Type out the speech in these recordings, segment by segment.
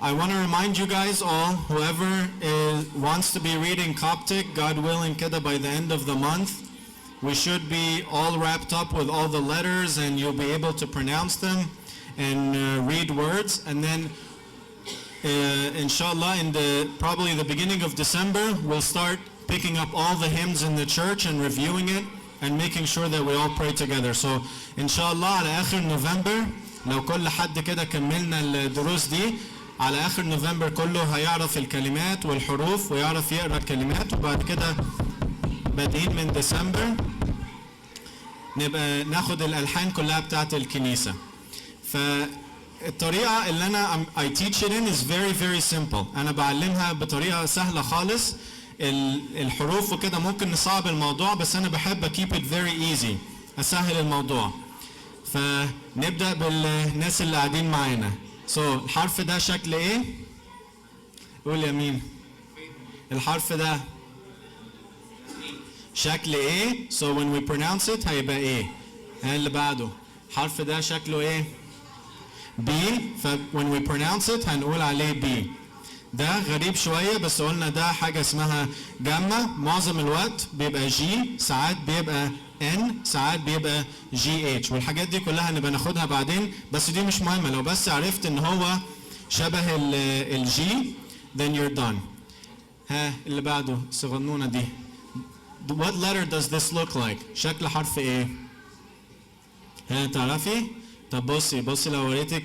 I want to remind you guys all, whoever wants to be reading Coptic, God willing كده by the end of the month, we should be all wrapped up with all the letters and you'll be able to pronounce them and read words. And then inshallah in probably the beginning of December, we'll start picking up all the hymns in the church and reviewing it and making sure that we all pray together. So inshallah على آخر نوفمبر لو كل حد كده كملنا الدروس دي على آخر نوفمبر كله هيعرف الكلمات والحروف ويعرف يقرأ الكلمات. وبعد كده بادئين من ديسمبر نبقى ناخد الألحان كلها بتاعت الكنيسة. فالطريقة اللي أنا I teach it in is very very simple. أنا بعلمها بطريقة سهلة خالص. الحروف وكده ممكن نصعب الموضوع بس أنا بحب keep it very easy. أسهل الموضوع. فنبدأ بالناس اللي قاعدين معانا. So الحرف ده شكل ايه؟ قول يا مين. الحرف ده شكل ايه؟ So when we pronounce it هيبقى ايه؟ اللي بعده الحرف ده شكله ايه؟ B. ف when we pronounce it هنقول عليه B. ده غريب شوية بس قلنا ده حاجة اسمها جاما. معظم الوقت بيبقى G، ساعات بيبقى N، ساعات بيبقى GH، والحاجات دي كلها هنبقى ناخدها بعدين بس دي مش مهمة. لو بس عرفت ان هو شبه G then you're done. ها اللي بعده صغنونة دي. What letter does this look like؟ شكل حرف ايه؟ ها تعرفي؟ طب بصي لو وريتك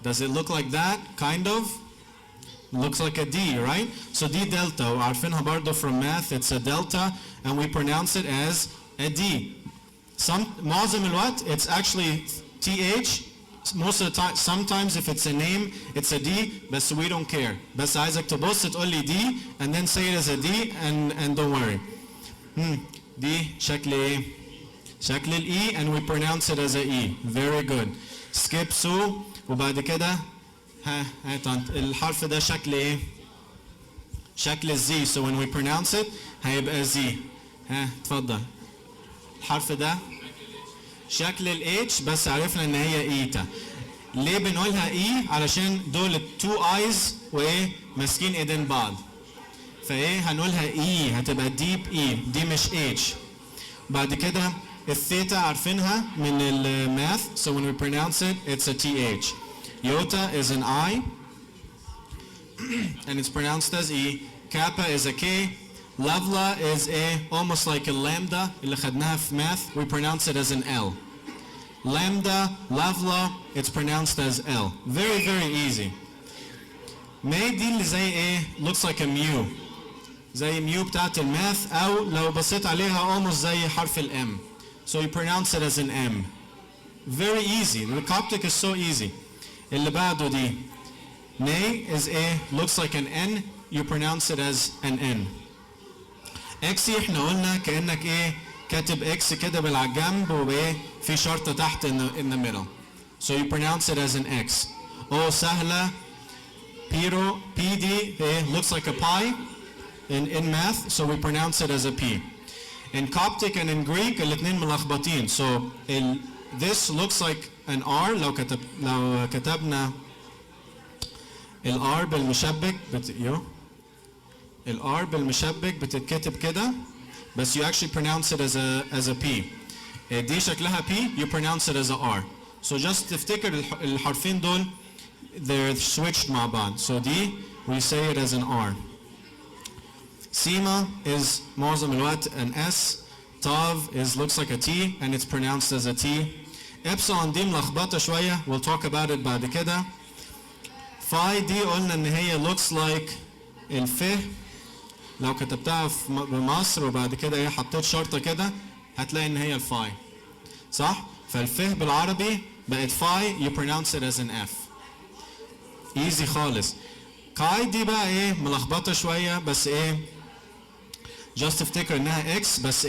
does it look like that kind of؟ Looks like a D, right? So D delta وعارفينها برضه from math, it's a delta and we pronounce it as a D. معظم الوقت it's actually TH. Most of the time, sometimes if it's a name, it's a D, but we don't care. بس عايزك تبص تقول لي D and then say it as a D and don't worry. دي شكل ايه؟ شكل ال E and we pronounce it as a E. Very good. Skip Sue وبعد كده ها طنط الحرف ده شكل ايه؟ شكل Z. So when we pronounce it هيبقى Z. ها اتفضل. الحرف ده شكل ال H بس عرفنا ان هي ايتا. ليه بنقولها E؟ علشان دول two eyes وايه ماسكين ايدين بعض. فايه هنقولها E هتبقى deep E. دي مش H. بعد كده الثيتا عارفينها من الماث. So when we pronounce it it's a TH. Iota is an I and it's pronounced as E. Kappa is a K. Lavla is almost like a lambda اللي خدناها في math. We pronounce it as an L. Lambda, lavla, it's pronounced as L. Very very easy. May دي اللي زي ايه؟ looks like a mu. زي mu بتاعت الماث أو لو بصيت عليها almost زي حرف ال M. So you pronounce it as an M. Very easy. The Coptic is so easy. اللي بعده دي Nay is looks like an N. You pronounce it as an N. X احنا قلنا كأنك كاتب X كده بالعجنب وبايه في شرطة تحت in the middle. So you pronounce it as an X. O سهلة. Piro P دي looks like a pi in math. So we pronounce it as a P. In Coptic and in Greek الاتنين ملخبطين. So this looks like an R. لو كتبنا ال R بالمشبك ال R بالمشبك بتتكتب كده بس you actually pronounce it as a P. دي شكلها P, you pronounce it as a R. So just تفتكر الحرفين دول they're switched مع بعض. So دي we say it as an R. Sima is معظم الوقت an S. Tav looks like a T and it's pronounced as a T. Epsilon دي ملخبطة شوية. We'll talk about it بعد كده. Phi دي قلنا ان هي looks like الف. لو كتبتها بمصر وبعد كده حطيت شرطة كده هتلاقي ان هي الفاي. صح؟ فالف بالعربي بقت فاي you pronounce it as an F. easy خالص. كاي دي بقى ملخبطة شوية بس just تفتكر انها X بس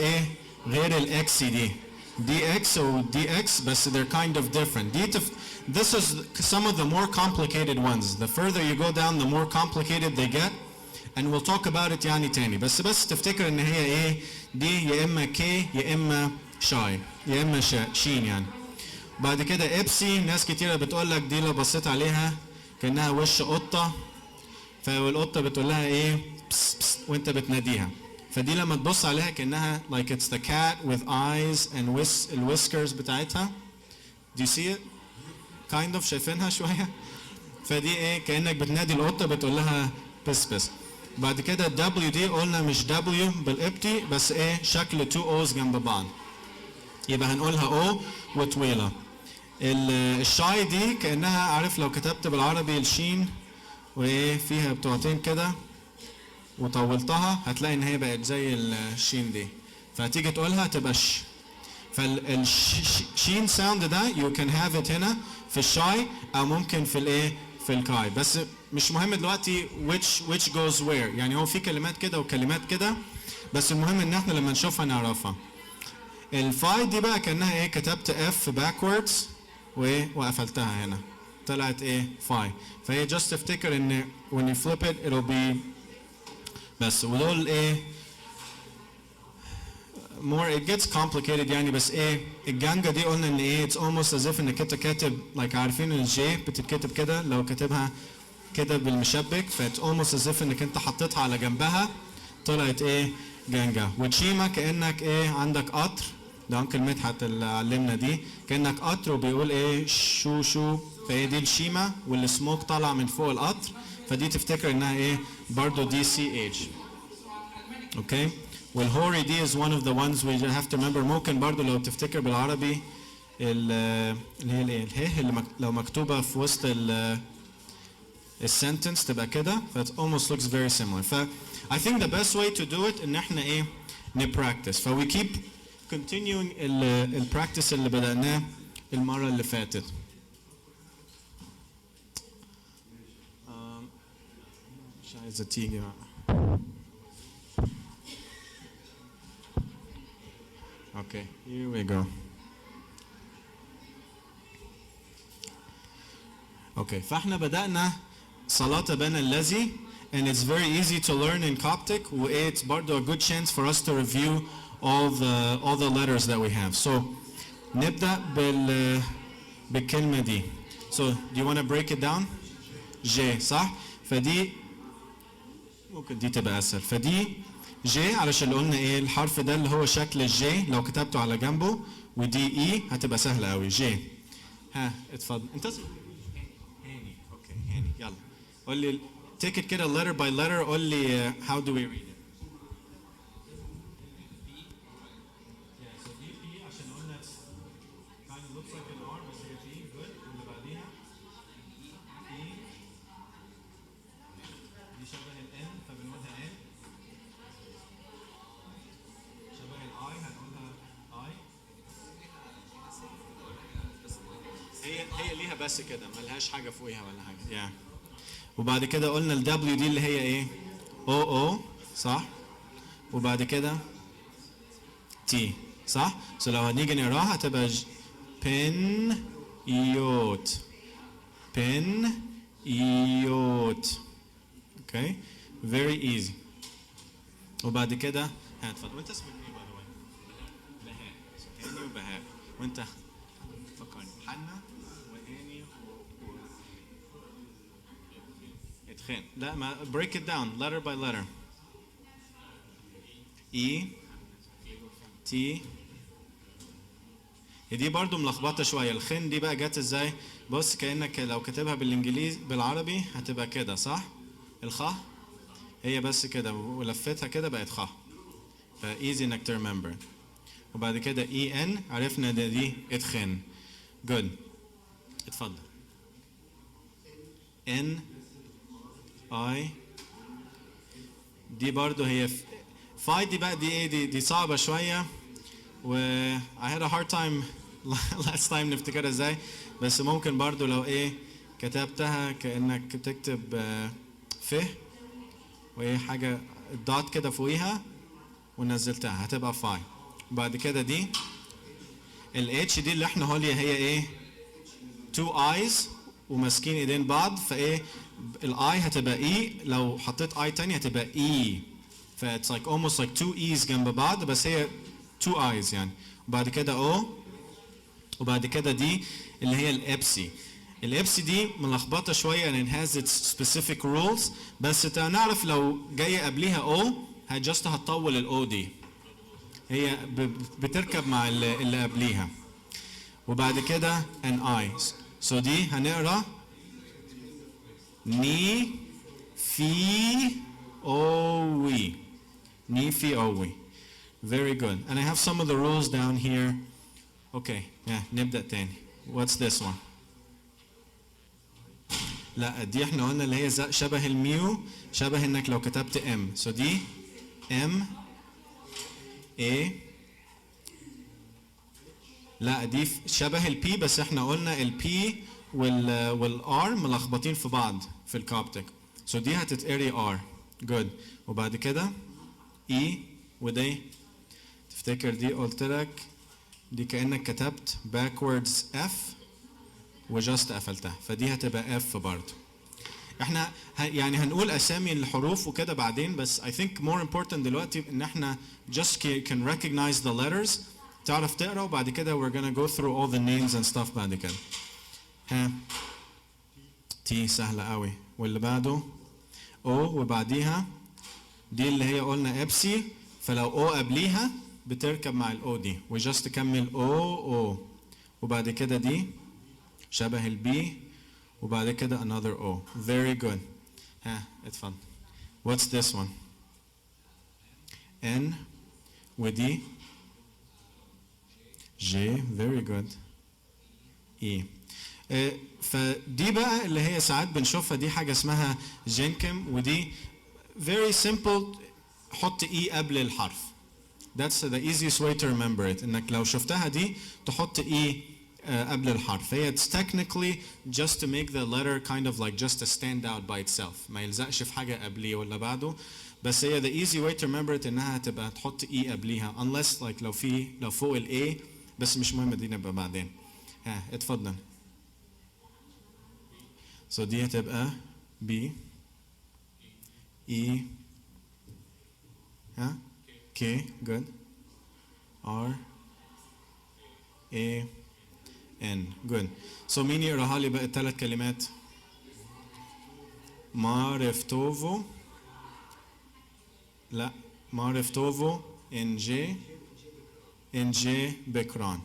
غير الإكس دي. دي X و دي X بس they're kind of different. This is some of the more complicated ones. The further you go down the more complicated they get. And we'll talk about it يعني تاني. بس تفتكر ان هي دي يا اما K يا اما شاي يا اما شين يعني. بعد كده ابسي ناس كتيرة بتقول لك دي لو بصيت عليها كأنها وش قطة، فالقطة بتقول لها ايه بس بس وانت بتناديها. فدي لما تبص عليها كأنها like it's the cat with eyes and whiskers بتاعتها. Do you see it? kind of شايفينها شوية؟ فدي ايه كأنك بتنادي القطة بتقول لها بس بس. بعد كده الدبليو دي قلنا مش دبليو بالقبطي بس ايه شكل 2 اوز جنب بعض، يبقى هنقولها او وطويلة. الشاي دي كأنها عارف لو كتبت بالعربي الشين وايه فيها بتوعتين كده وطولتها هتلاقي ان هي بقت زي الشين دي، فهتيجي تقولها تبقى ش. فالشين ساوند ده you can have it هنا في الشاي او ممكن في الايه في الكاي، بس مش مهم دلوقتي which goes where، يعني هو في كلمات كده وكلمات كده، بس المهم ان احنا لما نشوفها نعرفها. الفاي دي بقى كانها ايه كتبت اف backwards وايه وقفلتها هنا طلعت ايه فاي، فهي just افتكر ان when you flip it it'll be بس. ودول ايه more it gets complicated يعني، بس ايه الجانجا دي قلنا ان ايه it's almost as if انك انت كاتب like عارفين الجي بتتكتب كده لو كاتبها كده بالمشبك، فit's almost as if انك انت حطيتها على جنبها طلعت ايه جانجا. وتشيما كانك ايه عندك قطر، ده انكل مدحت اللي علمنا دي، كانك قطر وبيقول ايه شو شو، فهي دي الشيما والسموك طالع من فوق القطر، فدي تفتكر انها ايه برضو دي سي اتش. اوكي. والهوري دي is one of the ones we have to remember. ممكن برضو لو تفتكر بالعربي اللي هي الايه الهي اللي لو مكتوبه في وسط السنتنس تبقى كده، ف it almost looks very similar. ف I think the best way to do it ان احنا ايه نبراكتس، ف we keep continuing البراكتس اللي بدأناه المرة اللي فاتت. مش عايزة تيجي بقى. Okay, here we go. Okay, فاحنا بدأنا صلاة بنا الذي and it's very easy to learn in Coptic و it's برضو a good chance for us to review all the letters that we have. So نبدأ بالكلمة دي. So do you want to break it down? J صح؟ فدي ممكن دي تبقى أسهل. فدي J علشان قلنا ايه الحرف ده اللي هو شكل الجي لو كتبته على جنبه، ودي اي هتبقى سهلة قوي. J ها اتفضل انت اسمك هاني. اوكي هاني يلا قول لي take it كده letter by letter. قول لي how do we read it. هي ليها بس كده ملهاش حاجة فوقيها ولا حاجة. وبعد كده قلنا ال W دي اللي هي ايه؟ O صح؟ وبعد كده T صح؟ so لو هنيجي نقراها هتبقى بن يوت بن يوت. اوكي very easy. وبعد كده اتفضل. وانت اسمك ايه باي ذا واي؟ بهاء. هاني وبهاء. وانت فكرني حنا وهاني اتخان. لا ما break it down letter by letter. E T دي برضو ملخبطه شويه. الخن دي بقى جت ازاي؟ بص كانك لو كاتبها بالانجليزي بالعربي هتبقى كده صح؟ الخ هي بس كده ولفتها كده بقت خ، فايزي انك ترممبر. وبعد كده اي ان عرفنا ده دي اتخن. جود اتفضل. ان اي دي برضو هي فاي دي بقى دي ايه دي صعبه شويه، و I had a hard time last time نفتكرها ازاي، بس ممكن برضو لو ايه كتبتها كأنك بتكتب ف وايه حاجة الدوت كده فوقيها ونزلتها هتبقى فاي. وبعد كده دي ال H دي اللي احنا هوليا هي ايه two eyes وماسكين ايدين بعض، فايه الاي هتبقى اي، لو حطيت اي تاني هتبقى اي، ف it's like almost like two e's جنب بعض بس هي two eyes يعني. وبعد كده O، وبعد كده دي اللي هي الابسي. الابسي دي ملخبطه شويه and it has its specific rules، بس نعرف لو جايه قبليها او جاست هتطول الاو دي، هي بتركب مع اللي قبليها. وبعد كده an I، so دي هنقرا ني في اوي، ني في اوي. Very good. And I have some of the rules down here. Okay, yeah, نبدأ تاني. What's this one? لا دي احنا قلنا اللي هي شبه الميو، شبه انك لو كتبت ام. So دي ام A. لا دي شبه البي، بس احنا قلنا البي والار ملخبطين في بعض في الكوبتك. So دي هتتقري ار. Good. وبعد كده اي، ودي تفتكر دي قلت لك دي كأنك كتبت backwards F وجاست قفلتها، فدي هتبقى F برضه. احنا يعني هنقول اسامي الحروف وكده بعدين، بس I think more important دلوقتي ان احنا just can recognize the letters، تعرف تقرا، وبعد كده we're gonna go through all the names and stuff بعد كده. ها تي سهلة قوي، واللي بعده او، وبعديها دي اللي هي قلنا ابسي، فلو او قبليها بتركب مع الاو دي وجاست تكمل او، وبعد كده دي شبه البي، وبعد كده another O. Very good. ها اتفضل. What's this one? N ودي J. Very good. E. فدي بقى اللي هي ساعات بنشوفها، دي حاجة اسمها جينكم، ودي very simple، حط E قبل الحرف. That's the easiest way to remember it. انك لو شفتها دي تحط E قبل الحرف. هي it's technically just to make the letter kind of like just to stand out by itself، ما يلزقش في حاجة قبليه ولا بعده، بس هي the easy way to remember it انها تبقى تحط E قبليها unless like لو فوق ال A، بس مش مهم دي نبقى بعدين. ها اتفضل. so دي هتبقى B E ها K. good. R A N. good. so مين يقراها لي بقى الثلاث كلمات؟ معرفتوفو، لا معرفتوفو إن جي بكران.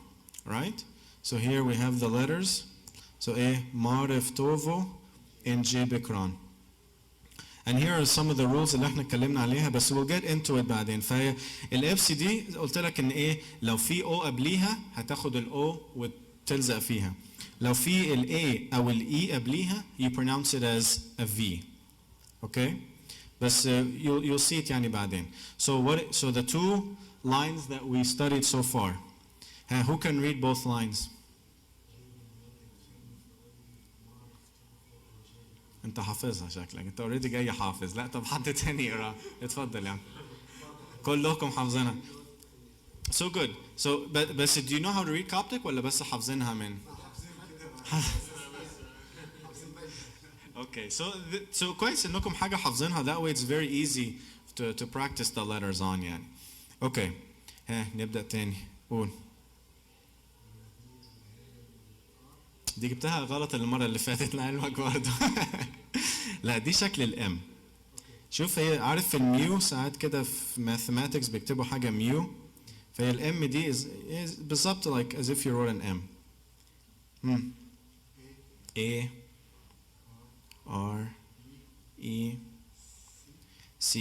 right? so here we have the letters. so A معرفتوفو إن جي بكران. and here are some of the rules اللي احنا اتكلمنا عليها، بس we'll get into it بعدين. فهي الابسي دي قلت لك ان ايه، لو في او قبليها هتاخد الاو وتلزق فيها، لو في الاي او الاي قبليها you pronounce it as a V. okay? بس you'll see it يعني بعدين. so the two lines that we studied so far, who can read both lines? انت حافظها شكلك، انت اوريدي جاي حافظ. لا طب حد تاني يقرا، اتفضل يعني. كلكم حافظينها. so good. so بس do you know how to read Coptic ولا بس حافظينها من؟ okay. so كويس انكم حاجه حافظينها، that way it's very easy to practice the letters on يعني. okay. ها نبدا تاني. قول. دي جبتها غلط المره اللي فاتت لعلمك برضه. لا دي شكل الام. شوف هي عارف في الميو ساعات كده في mathematics بيكتبوا حاجه ميو، فهي الام دي is بالظبط like as if you wrote an M. A R E C.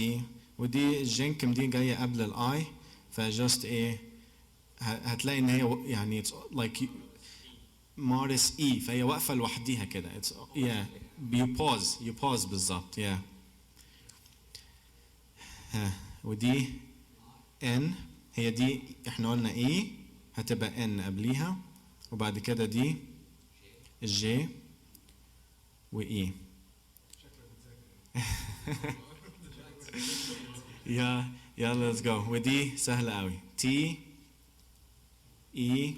ودي الجنكم دي جايه قبل الاي، فجاست ايه هتلاقي ان هي يعني like مارس اي، فهي واقفه لوحديها كده. it's yeah you pause بالظبط. yeah. ها ودي ان، هي دي احنا قلنا اي هتبقى ان قبليها، وبعد كده دي الجي واي. يلا let's go. ودي سهله قوي. تي اي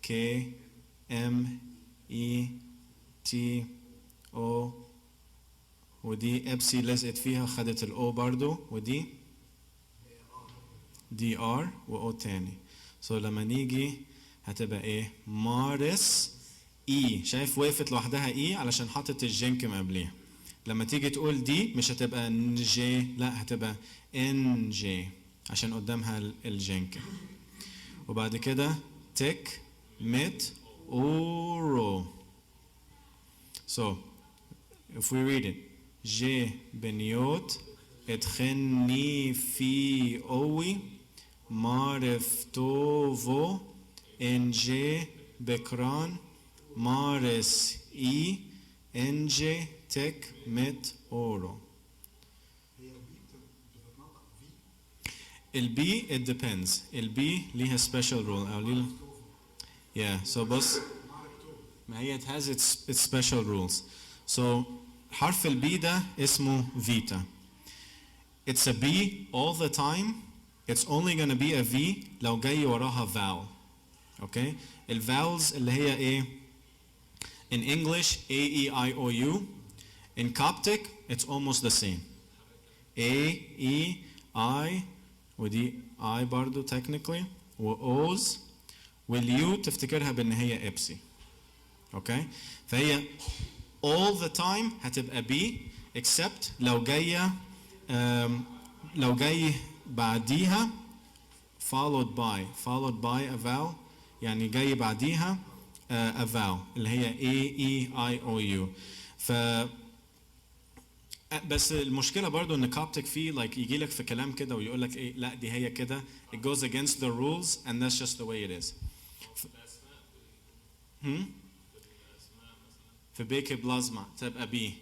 كي ام اي تي او، ودي ابسي لزقت فيها خدت الاو برضو، ودي دي ار واو تاني. لما نيجي هتبقى ايه؟ مارس اي، شايف وقفت لوحدها اي علشان حاطط الجنكم قبليها. لما تيجي تقول دي مش هتبقى ان جي، لا هتبقى ان جي عشان قدامها الجنكم. وبعد كده تك مت اورو. So if we read it, جي بنيوت اتخني في اوي معرفتوفو ان جي بكران مارس اي ان جي تك مت اورو. البي it depends. البي ليها special rule او ليها yeah. So بص، ما هي it has its special rules. So حرف البي ده اسمه فيتا. It's a B all the time. It's only gonna be a V لو جاي وراها vowel. Okay? الvowels اللي هي ايه؟ In English A E I O U. In Coptic it's almost the same. A E I ودي I برضو technically و O's واليو تفتكرها بان هي ابسي. اوكي؟ فهي all the time هتبقى B except لو جايه لو جاي بعديها followed by a vowel، يعني جاي بعديها a vowel اللي هي A E I O U. ف بس المشكله برضو ان Coptic فيه like يجي لك في كلام كده ويقول لك ايه لا دي هي كده it goes against the rules and that's just the way it is. في بيكي بلازما تبقى بي.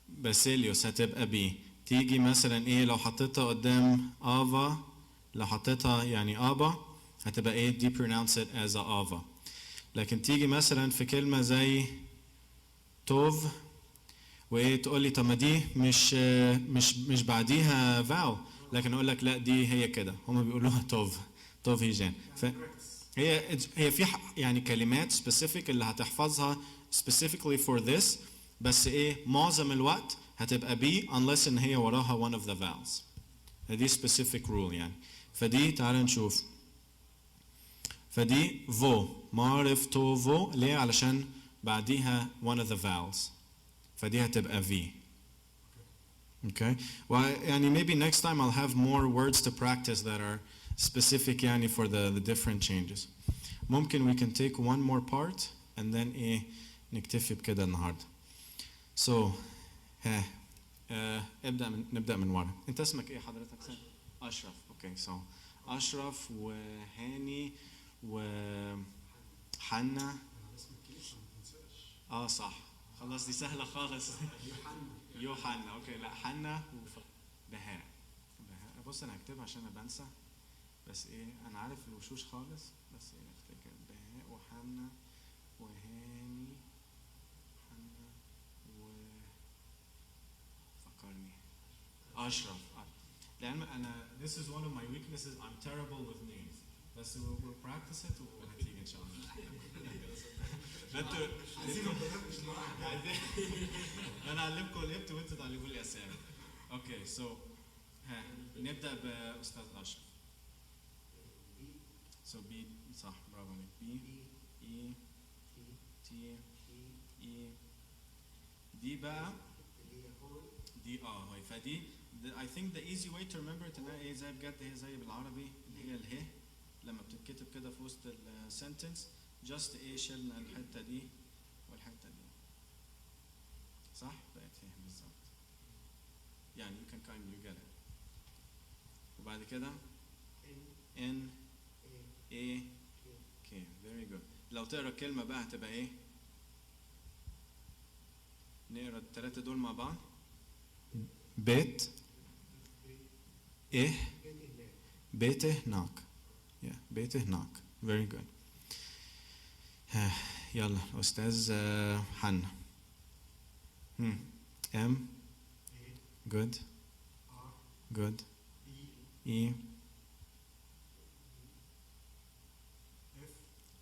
باسيليوس هتبقى بي. تيجي مثلا ايه لو حطيتها قدام افا، لو حطيتها يعني ابا هتبقى ايه دي pronounce it as a افا. لكن تيجي مثلا في كلمه زي توف وايه تقول لي طب ما دي مش بعديها فاو، لكن اقول لك لا دي هي كده، هم بيقولوها توف، توف هيجان. هي في يعني كلمات specific اللي هتحفظها specifically for this، بس ايه معظم الوقت هتبقى B unless ان هي وراها one of the vowels. دي specific rule يعني. فدي تعال نشوف. فدي فو معرفتوفو ليه؟ علشان بعديها one of the vowels، فدي هتبقى V. Okay. Well, يعني maybe next time I'll have more words to practice that are specific يعني for the different changes. ممكن we can take one more part and then ايه نكتفي بكده النهارده. So ها نبدأ من ورا. انت اسمك ايه حضرتك؟ أشرف. Okay. So أشرف وهاني وحنا. صح خلاص دي سهلة خالص. يوحنا. اوكي لا حنا وبهاء. بهاء بص انا هكتبها عشان انا بنسى، بس ايه انا عارف الوشوش خالص، بس ايه افتكر بهاء وحنا وهاني حنا وفكرني اشرف. لان انا this is one of my weaknesses. I'm terrible with names. بس we'll practice it وهتيجي ان شاء الله. انا اعلمكم الابت وانتوا تعلموا لي اسامي. اوكي سو ها نبدا باستاذ اشرف. سو بي صح برافو عليك. بي اي تي اي دي بقى دي هاي فدي I think the easy way to remember it انها ايه زي بجد هي زي بالعربي اللي هي اله لما بتتكتب كده في وسط السنتنس just ايه شلنا الحته دي والحته دي صح بقت هي بالظبط يعني you can kind of you get it. وبعد كده N A K very good. لو تقرا الكلمه بقى هتبقى ايه؟ نقرا الثلاثه دول مع بعض. بيت إيه بيت هناك. yeah بيت هناك very good. يلا أستاذ حنا. M good good E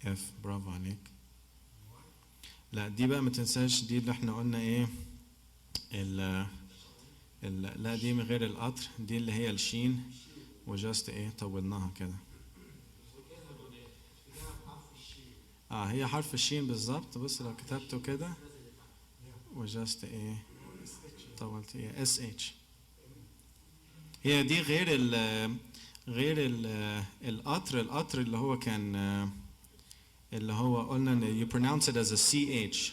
F برافو عليك. لا دي بقى ما تنساش دي اللي احنا قلنا ايه لا دي من غير القطر، دي اللي هي الشين وجاست ايه طولناها كده. هي حرف الشين بالظبط. بص لو كتبته كده وجست ايه طولت ايه اس اتش. هي دي غير القطر اللي هو كان اللي هو قلنا ان you pronounce it as a CH.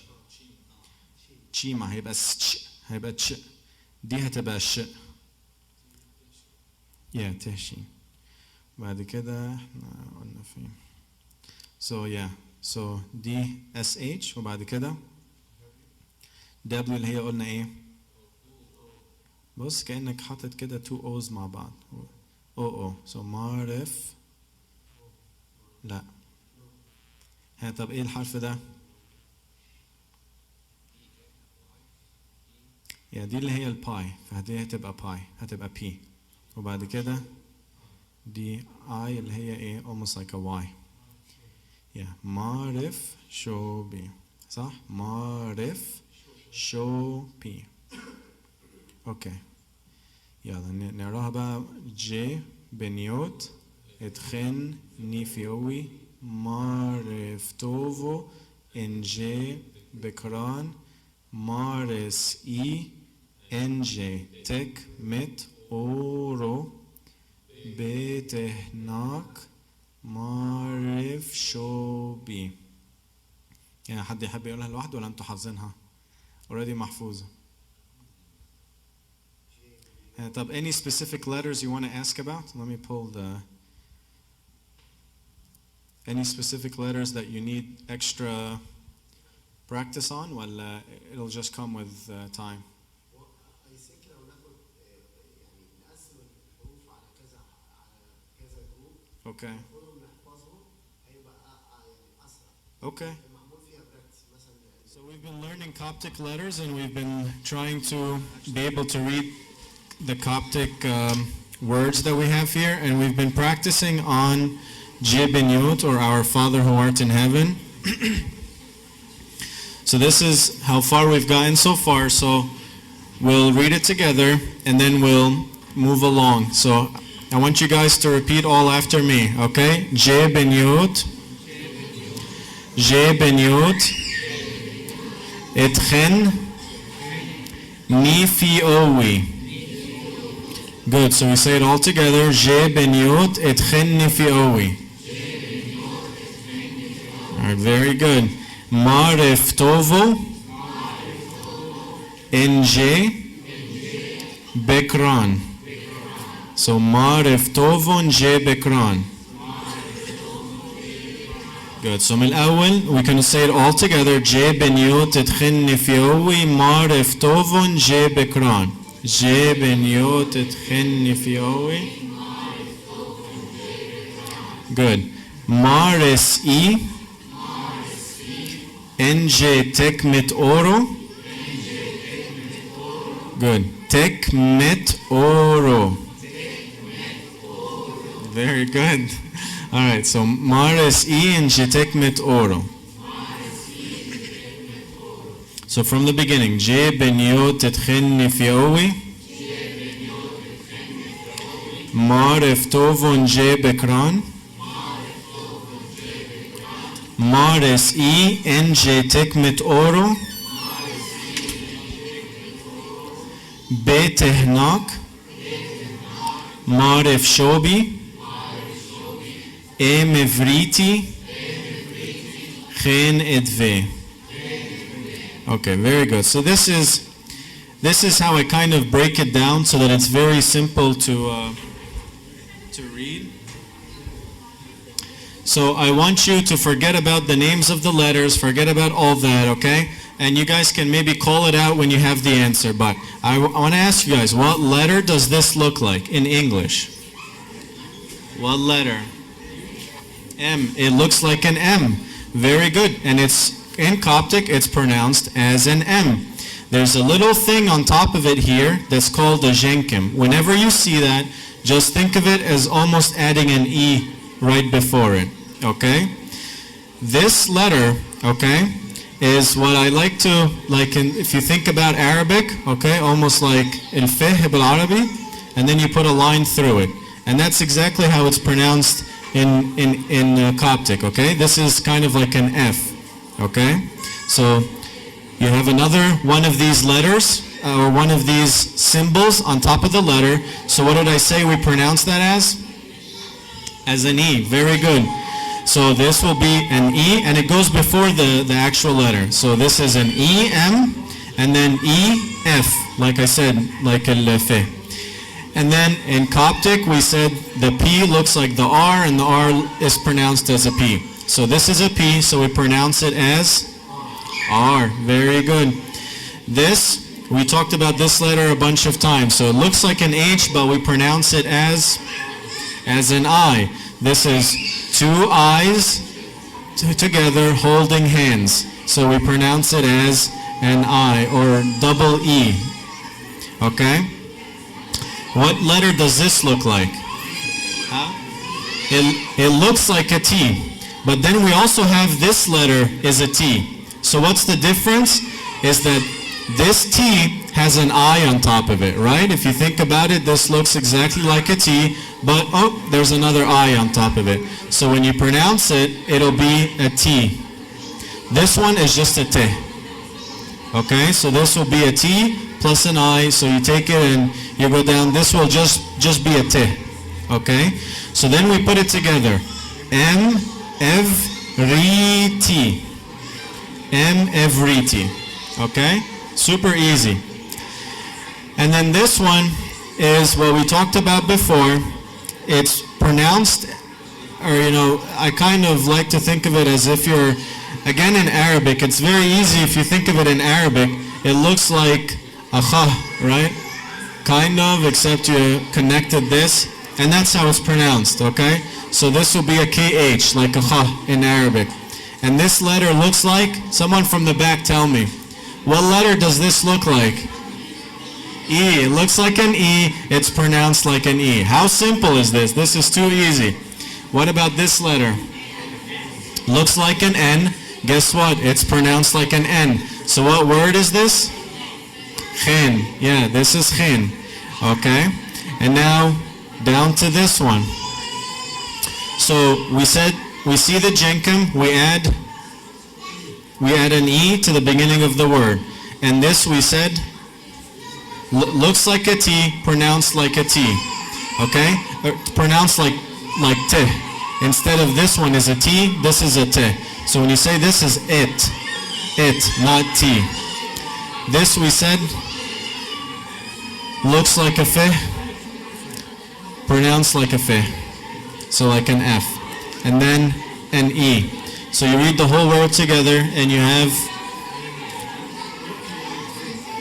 تشيما هيبقى تش. دي هتبقى ش. تهشين. بعد كده احنا قلنا فين. So دي SH وبعد كده W اللي هي قلنا ايه. بص كأنك حاطط كده 2 O's مع بعض. so معرف. لا. طب ايه الحرف ده؟ دي اللي هي الباي، فدي هتبقى باي، هتبقى P. وبعد كده دي I اللي هي ايه almost like a Y. معرف شو بي. صح؟ معرف شو بي. اوكي يلا نقراها بقى. جي بنيوت اتخن نيفيوي معرف توفو ان جي بكران مارس اي ان جي تك مت اورو بتهناك معرف شو بي. حد يحب يقولها لوحده ولا انتوا حافظينها؟ already محفوظة. طب any specific letters you want to ask about? Let me pull any specific letters that you need extra practice on ولا it'll just come with time? I think لو ناخد نقسم الحروف على كذا جروب. Okay. نحفظهم هيبقى أسرع. Okay. معمول فيها براكتس مثلا. So we've been learning Coptic letters and we've been trying to be able to read the Coptic words that we have here, and we've been practicing on Jibinyot, or Our Father who art in heaven. So this is how far we've gotten so far. So we'll read it together and then we'll move along. So I want you guys to repeat all after me, okay? Jibinyot, Jibinyot, Etchen, Nifiowi. Good, so we say it all together. Je beniot et chen nifiowi. Alright, very good. Maref tovo enje bekran. So maref tovo enje bekran. Good, so من الأول we can say it all together. Je beniot et chen nifiowi maref tovo enje bekran. Je beniot et chen nifiowi. Good. Mares I enje tek mit oro. Good. Tek met oro. Very good. All right. So Mares I enje tek met oro. So from the beginning, Je beniot et chen nifiowi. Maref tovon je bekran. Mares I en je tek mit oro. Betehnak. Maref shobi. Emevriti. Chen edve. Okay, very good. So this is how I kind of break it down so that it's very simple to read. So I want you to forget about the names of the letters, forget about all that, okay? And you guys can maybe call it out when you have the answer. But I want to ask you guys, what letter does this look like in English? What letter? M. It looks like an M. Very good. And it's in Coptic, it's pronounced as an M. There's a little thing on top of it here that's called a jenkim. Whenever you see that, just think of it as almost adding an E right before it, okay? This letter, okay, is what I like to, if you think about Arabic, okay, almost like al-fih bil-Arabi, and then you put a line through it. And that's exactly how it's pronounced in Coptic, okay? This is kind of like an F, okay? So you have another one of these letters or one of these symbols on top of the letter. So what did I say we pronounce that as? As an E. Very good. So this will be an E, and it goes before the actual letter. So this is an E, M, and then E, F, like I said, like el-fe. And then in Coptic, we said the P looks like the R, and the R is pronounced as a P. So this is a P, so we pronounce it as R. Very good. This, we talked about this letter a bunch of times. So it looks like an H, but we pronounce it as an I. This is two I's together holding hands. So we pronounce it as an I, or double E. Okay? What letter does this look like? Huh? It looks like a T. But then we also have this letter is a T. So what's the difference? Is that this T has an I on top of it, right? If you think about it, this looks exactly like a T, but oh, there's another I on top of it. So when you pronounce it, it'll be a T. This one is just a T. Okay, so this will be a T plus an I, so you take it and you go down. This will just be a T. Okay, so then we put it together. M, every T. M, every T. Okay, super easy. And then this one is what we talked about before. It's pronounced, or I kind of like to think of it as if you're, again in Arabic, it's very easy if you think of it in Arabic, it looks like a kha, right? Kind of, except you connected this, and that's how it's pronounced, okay? So this will be a KH, like a kha in Arabic. And this letter looks like, someone from the back tell me, what letter does this look like? E. It looks like an E, it's pronounced like an E. How simple is this? This is too easy. What about this letter? Looks like an N. Guess what? It's pronounced like an N. So what word is this? Chen. Yeah, this is chen. Okay? And now, down to this one. So we said, we see the jenkem, we add an E to the beginning of the word. And this we said, looks like a T, pronounced like a T. Okay? Pronounced like T. Instead of this one is a T, this is a T. So when you say this is it, not T. This we said, looks like a F, pronounced like a F. So like an F. And then an E. So you read the whole word together and you have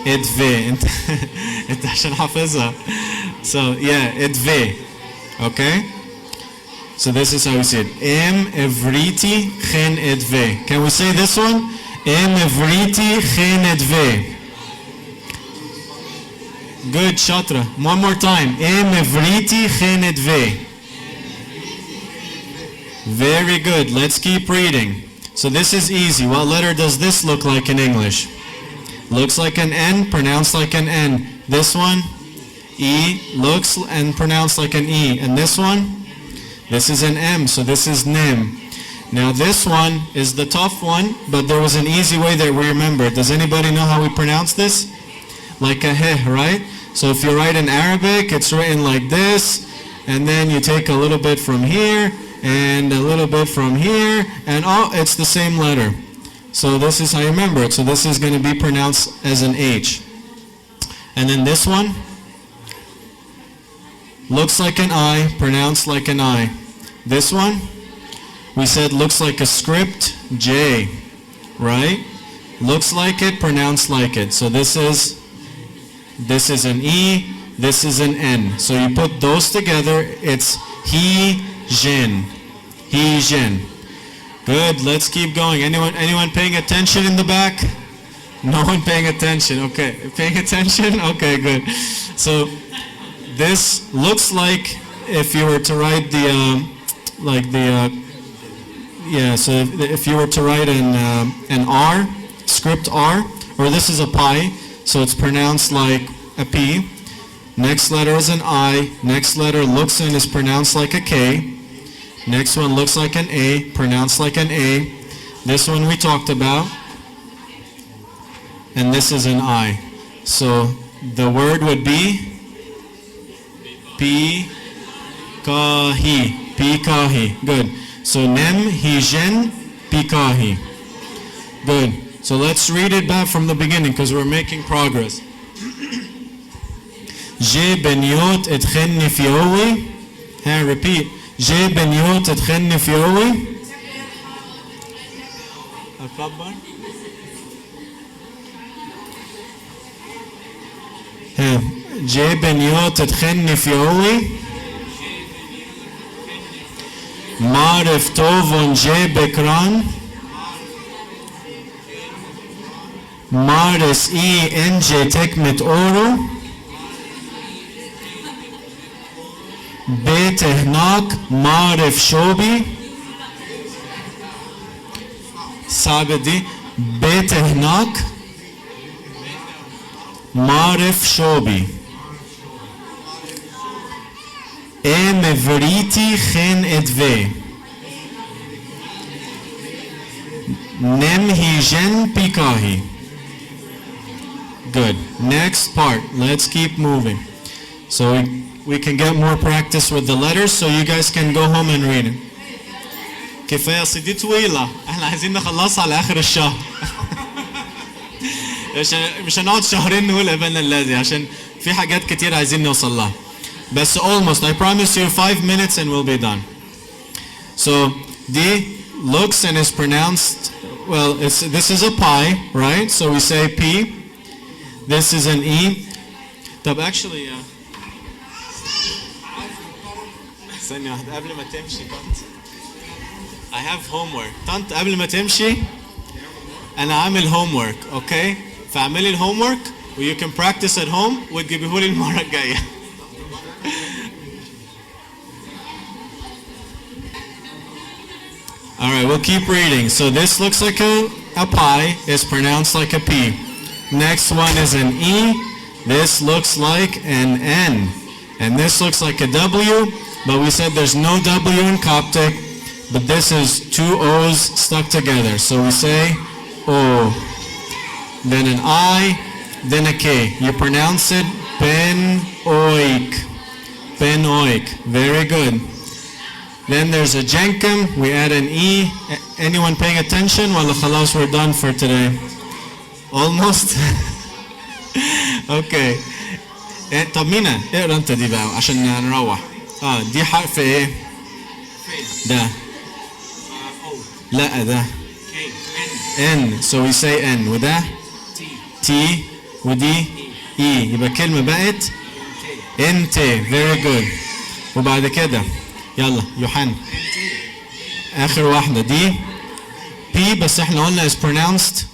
Edve. So yeah, Edve. Okay? So this is how we say it. Em evriti chen edve. Can we say this one? Em evriti chen edve. Good, Shatra. One more time. Em evriti chen edve. Very good. Let's keep reading. So this is easy. What letter does this look like in English? Looks like an N, pronounced like an N. This one, E, looks and pronounced like an E. And this one, this is an M, so this is Nem. Now this one is the tough one, but there was an easy way that we remember. Does anybody know how we pronounce this? Like a he, right? So if you write in Arabic, it's written like this, and then you take a little bit from here, and a little bit from here, and oh, it's the same letter. So this is how you remember it. So this is going to be pronounced as an H. And then this one looks like an I, pronounced like an I. This one, we said looks like a script J, right? Looks like it, pronounced like it. So this is an E, this is an N. So you put those together, it's he, jen. He, jen. Good, let's keep going. Anyone paying attention in the back? No one paying attention, okay. Paying attention? Okay, good. So this looks like if you were to write so if you were to write an R, script R, or this is a pi, so it's pronounced like a P. Next letter is an I, next letter looks and is pronounced like a K. Next one looks like an A, pronounced like an A. This one we talked about. And this is an I. So the word would be Pikahi. Pikahi. Good. So nem hijen pikahi. Good. So let's read it back from the beginning because we're making progress. Je beniot etchen nifiowi. Hey, repeat. Je beniot etchen nifiowi. Akbar. Hey. Je beniot etchen nifiowi. Marif tovon je bekran. Maris I enje tekmet oro. Betehnak marif shobi. Sabedi. Betehnak marif shobi. Emevriti chen etve. Nem hijen pikahi. Good. Next part. Let's keep moving. So we can get more practice with the letters so you guys can go home and read it. كفاية صدي طويلة. احنا عايزين نخلصها على آخر الشهر. مش هنقعد شهرين نقول ابانا الذي عشان في حاجات كتير عايزين نوصل لها. بس almost. I promise you 5 minutes and we'll be done. So D looks and is pronounced, well, this is a pi, right? So we say P. This is an E. طب actually ثانية واحدة قبل ما تمشي طنط. I have homework. طنط قبل ما تمشي أنا عامل homework, okay? فاعملي ال homework و you can practice at home وتجيبيهولي المرة الجاية. All right, we'll keep reading. So this looks like a pi. It's pronounced like a P. Next one is an E. This looks like an N. And this looks like a W, but we said there's no W in Coptic, but this is two O's stuck together. So we say O. Then an I, then a K. You pronounce it pen-oik. Pen-oik. Very good. Then there's a jenkem. We add an E. Anyone paying attention? Well, khalas, we're done for today. Almost. Okay. طب مينا اقرا انت دي بقى عشان نروح. دي حرف ايه؟ ده. لا ده. N. So we say N. وده T. ودي E. يبقى كلمة بقت NT. Very good. وبعد كده يلا يوحنا. آخر واحدة دي P بس احنا قلنا is pronounced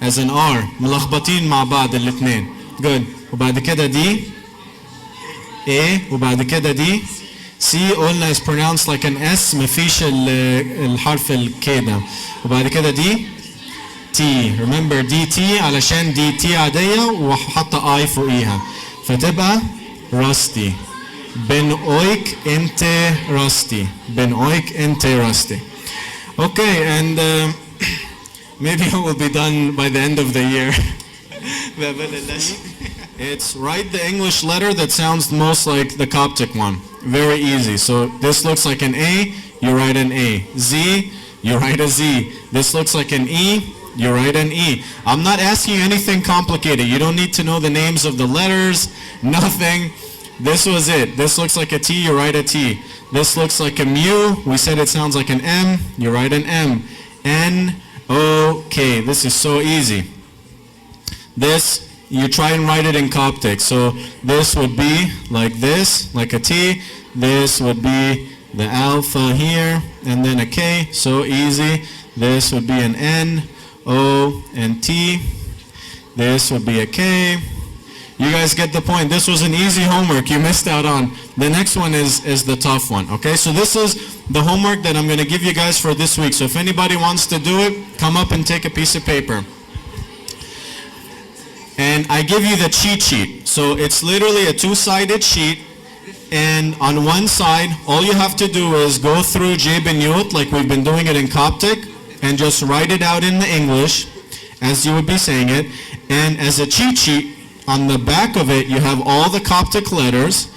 as an R. ملخبطين مع بعض الاثنين. Good. وبعد كده دي A. وبعد كده دي C. قلنا is pronounced like an S. مفيش الحرف ال K ده. وبعد كده دي T. Remember دي T علشان دي T عادية وحاطة I فوقيها. فتبقى rusty. بن اويك انت rusty. بن اويك انت rusty. Okay, and maybe it will be done by the end of the year. It's write the English letter that sounds most like the Coptic one. Very easy. So this looks like an A, you write an A. Z, you write a Z. This looks like an E, you write an E. I'm not asking you anything complicated. You don't need to know the names of the letters, nothing. This was it. This looks like a T, you write a T. This looks like a mu. We said it sounds like an M, you write an M. N, O, K. This is so easy. This, you try and write it in Coptic. So this would be like this, like a T. This would be the alpha here, and then a K. So easy. This would be an N, O, and T. This would be a K. You guys get the point. This was an easy homework you missed out on. The next one is the tough one, okay? So this is the homework that I'm going to give you guys for this week. So if anybody wants to do it, come up and take a piece of paper. And I give you the cheat sheet. So it's literally a two-sided sheet. And on one side, all you have to do is go through J Ben Yot like we've been doing it in Coptic and just write it out in the English as you would be saying it. And as a cheat sheet, on the back of it, you have all the Coptic letters.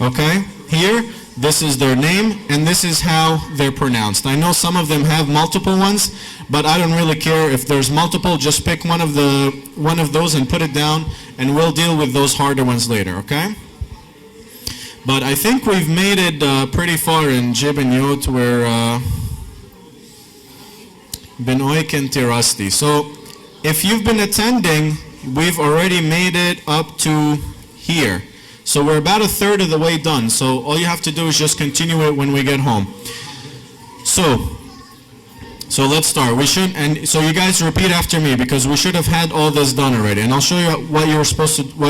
Okay? Here, this is their name, and this is how they're pronounced. I know some of them have multiple ones, but I don't really care if there's multiple. Just pick one of those and put it down, and we'll deal with those harder ones later, okay? But I think we've made it pretty far in Jib and Yot where Benoik and Tirasti. So if you've been attending, we've already made it up to here. So we're about a third of the way done. So all you have to do is just continue it when we get home. So let's start. So you guys repeat after me because we should have had all this done already. And I'll show you what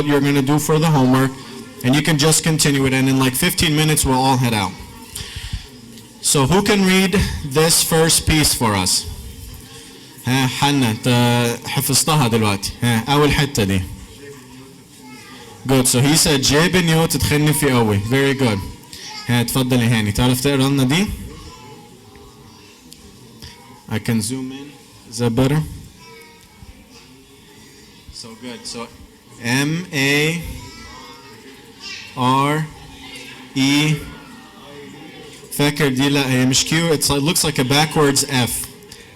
you're going to do for the homework. And you can just continue it. And in like 15 minutes, we'll all head out. So who can read this first piece for us? حنا انت حفظتها دلوقتي. أول حتة دي. Good. So he said J Ben Yot تدخلني في قوي. Very good. تفضل يا هاني. تعرف تقرا لنا دي؟ I can zoom in. Is that better? So good. So M-A-R-E. فاكر دي لا هي مش Q. It looks like a backwards F.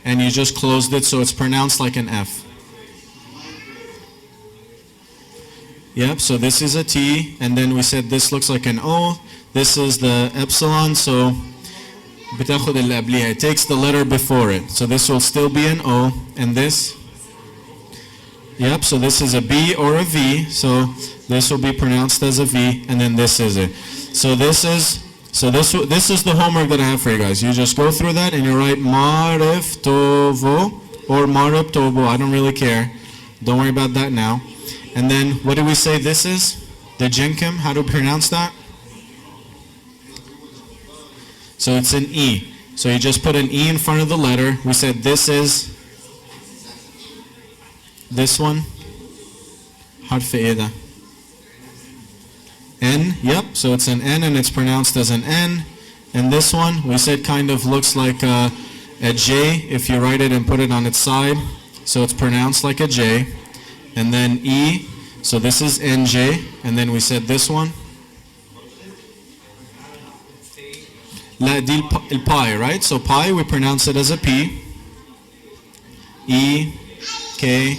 And you just closed it so it's pronounced like an F. Yep, so this is a T, and then we said this looks like an O. This is the epsilon, so بتاخد اللي قبليها. It takes the letter before it. So this will still be an O, and this. Yep, so this is a B or a V, so this will be pronounced as a V, and then this is it. So this is the homework that I have for you guys. You just go through that and you write Marif Tovo or Marib Tovo. I don't really care. Don't worry about that now. And then what do we say this is? The Jenkim. How do we pronounce that? So it's an E. So you just put an E in front of the letter. We said this is this one. حرف إيه ده? N, yep, so it's an N and it's pronounced as an N. And this one, we said kind of looks like a J if you write it and put it on its side. So it's pronounced like a J. And then E, so this is NJ. And then we said this one. لا دي pi, right? So pi, we pronounce it as a P. E, K,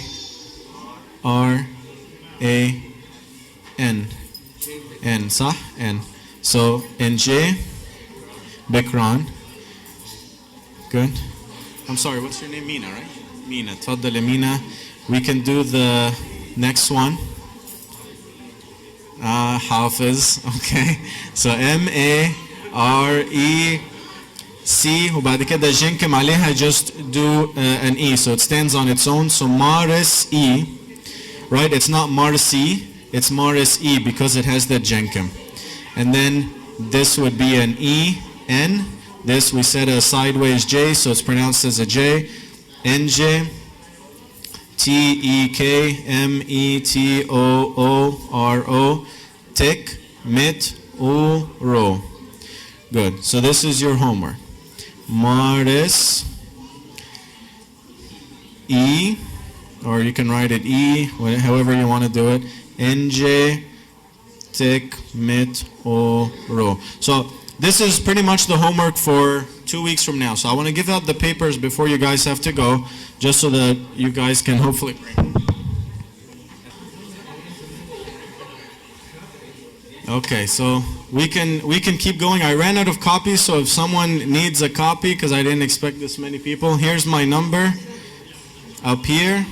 R, A, N. N, صح? N. So NJ, Bikran. Good. I'm sorry, what's your name? Mina, right? Mina. تفضل Mina. We can do the next one. Hafiz. Okay. So M-A-R-E-C. وبعد كده جنكم عليها just do an E. So it stands on its own. So Maris E. Right? It's not Marsi. It's Maris E because it has the Jenkim. And then this would be an E, N. This we said a sideways J, so it's pronounced as a J. NJ, T-E-K-M-E-T-O-O-R-O, Tik, Mit, U-Ro. Good. So this is your homework. Maris E, or you can write it E, however you want to do it. NJ, Tik, Mit, O, Ro. So this is pretty much the homework for 2 weeks from now. So I want to give out the papers before you guys have to go, just so that you guys can hopefully bring. Okay, so we can keep going. I ran out of copies, so if someone needs a copy, because I didn't expect this many people, here's my number up here.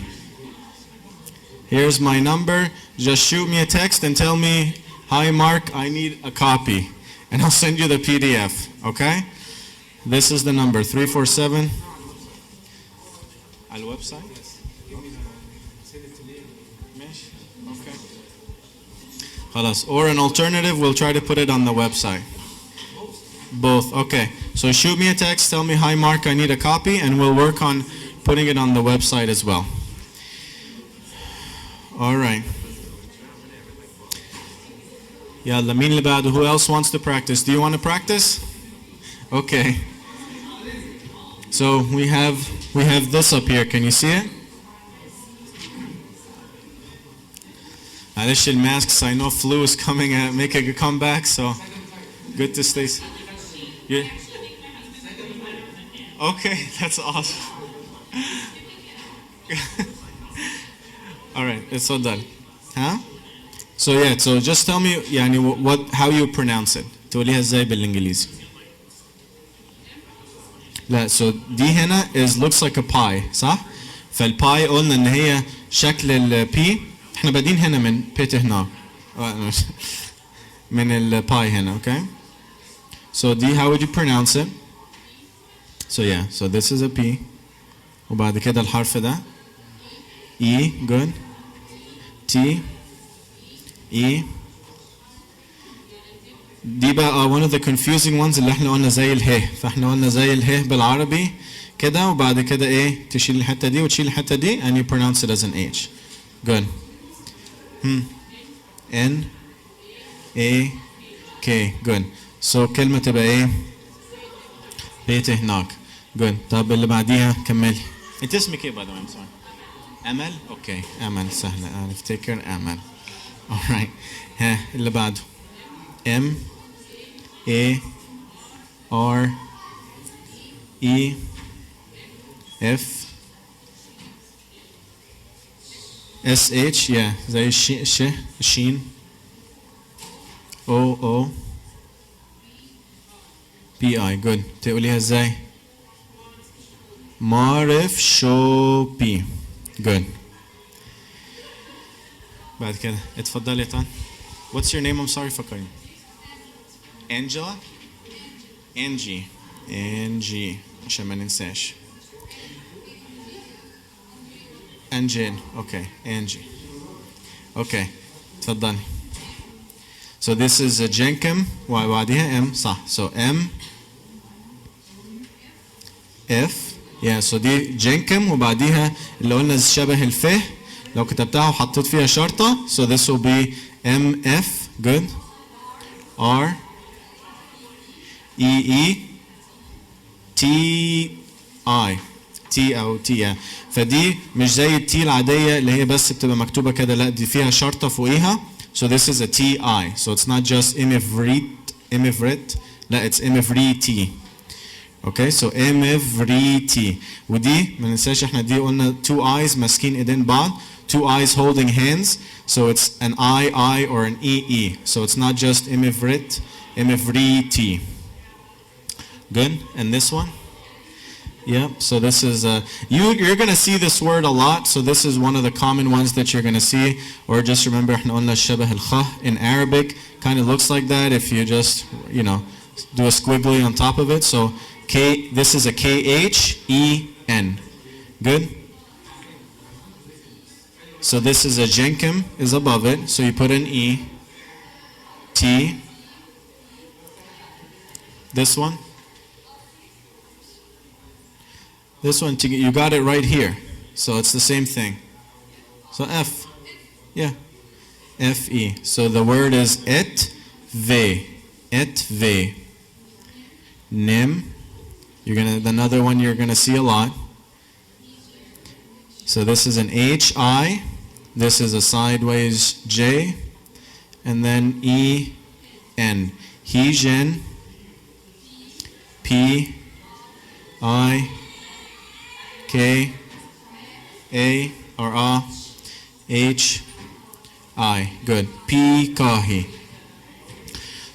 Here's my number. Just shoot me a text and tell me, hi Mark, I need a copy. And I'll send you the PDF, okay? This is the number, 347. على الويب Okay. خلاص. Or an alternative, we'll try to put it on the website. Both, okay. So shoot me a text, tell me, hi Mark, I need a copy, and we'll work on putting it on the website as well. All right. يلا مين اللي بعده? Who else wants to practice? Do you want to practice? Okay. So we have this up here. Can you see it? معلش masks. I know flu is coming at making a comeback, so good to stay. Yeah. Okay, that's awesome. All right, it's all done. Huh? So yeah, so just tell me يعني how you pronounce it. تقوليها ازاي بالانجليزي؟ لا, so دي هنا looks like a pie, صح؟ فالباي قلنا ان هي شكل البي. احنا بادين هنا من بيت هنا. من الباي هنا, okay? So دي how would you pronounce it? So yeah, so this is a P. وبعد كده الحرف ده E, good. T, E. دي بقى one of the confusing ones اللي احنا قلنا زي اله. فاحنا قلنا زي اله بالعربي كده, وبعد كده ايه تشيل الحتة دي وتشيل الحتة دي and you pronounce it as an H. Good. N, A, K. Good. So كلمة تبقى ايه؟ بيت هناك. Good. طب اللي بعديها كملي. انت اسمك ايه by the way? I'm sorry. أمل؟ اوكي. أمل سهلة. أنا افتكر أمل. Alright. ها اللي بعده. M, A, R, E, F, S, H. Yeah. زي شين. O, O, P, I. Good. تقوليها ازاي؟ معرف شو بي. Good. بعد كده اتفضلي يا طن. What's your name? I'm sorry فكرني. Angela? Angie. Angie. عشان ما ننساش. Angel. Okay. Angie. Okay. اتفضلي. So this is a jenkem. وبعديها M. صح. So M, F. Yeah, so دي جنكم وبعديها اللي قلنا شبه الف. لو كتبتها وحطيت فيها شرطة, so this will be M, F. Good. R, E, E, T, I. T أو T. Yeah. فدي مش زي التي العادية اللي هي بس بتبقى مكتوبة كده, لا دي فيها شرطة فوقيها. So this is a T, I. So it's not just imivrit. لا, it's imivrit. Okay, so imivrit. ودي ما ننساش احنا دي قلنا two eyes ماسكين ايدين بعض. Two eyes holding hands. So it's an I, or an E. So it's not just imivrit. Imivrit. Good. And this one? Yep. So this is you're going to see this word a lot. So this is one of the common ones that you're going to see. Or just remember احنا قلنا شبه الخ in Arabic. Kind of looks like that if you just, do a squiggly on top of it. So K, this is a K-H-E-N. Good? So this is a jenkem is above it. So you put an E. T. This one. This one, you got it right here. So it's the same thing. So F. Yeah. F-E. So the word is et ve. Et ve. Nim. Another one you're gonna see a lot. So this is an H-I. This is a sideways J. And then E-N. Hejen. P. I. K. A. Or A. H. I. Good. P. Kahi.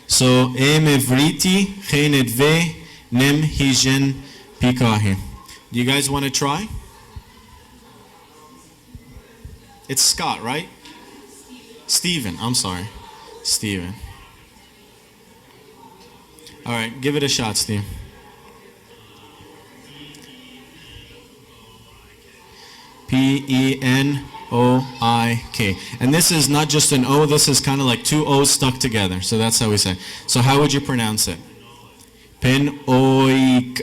So Emevriti. Chenet ve. Nim Hijen Pikahi. Do you guys want to try? It's Scott, right? Stephen. I'm sorry. Stephen. All right, give it a shot, Steve. P-E-N-O-I-K. And this is not just an O, this is kind of like two O's stuck together. So that's how we say. So how would you pronounce it? Pen-oik.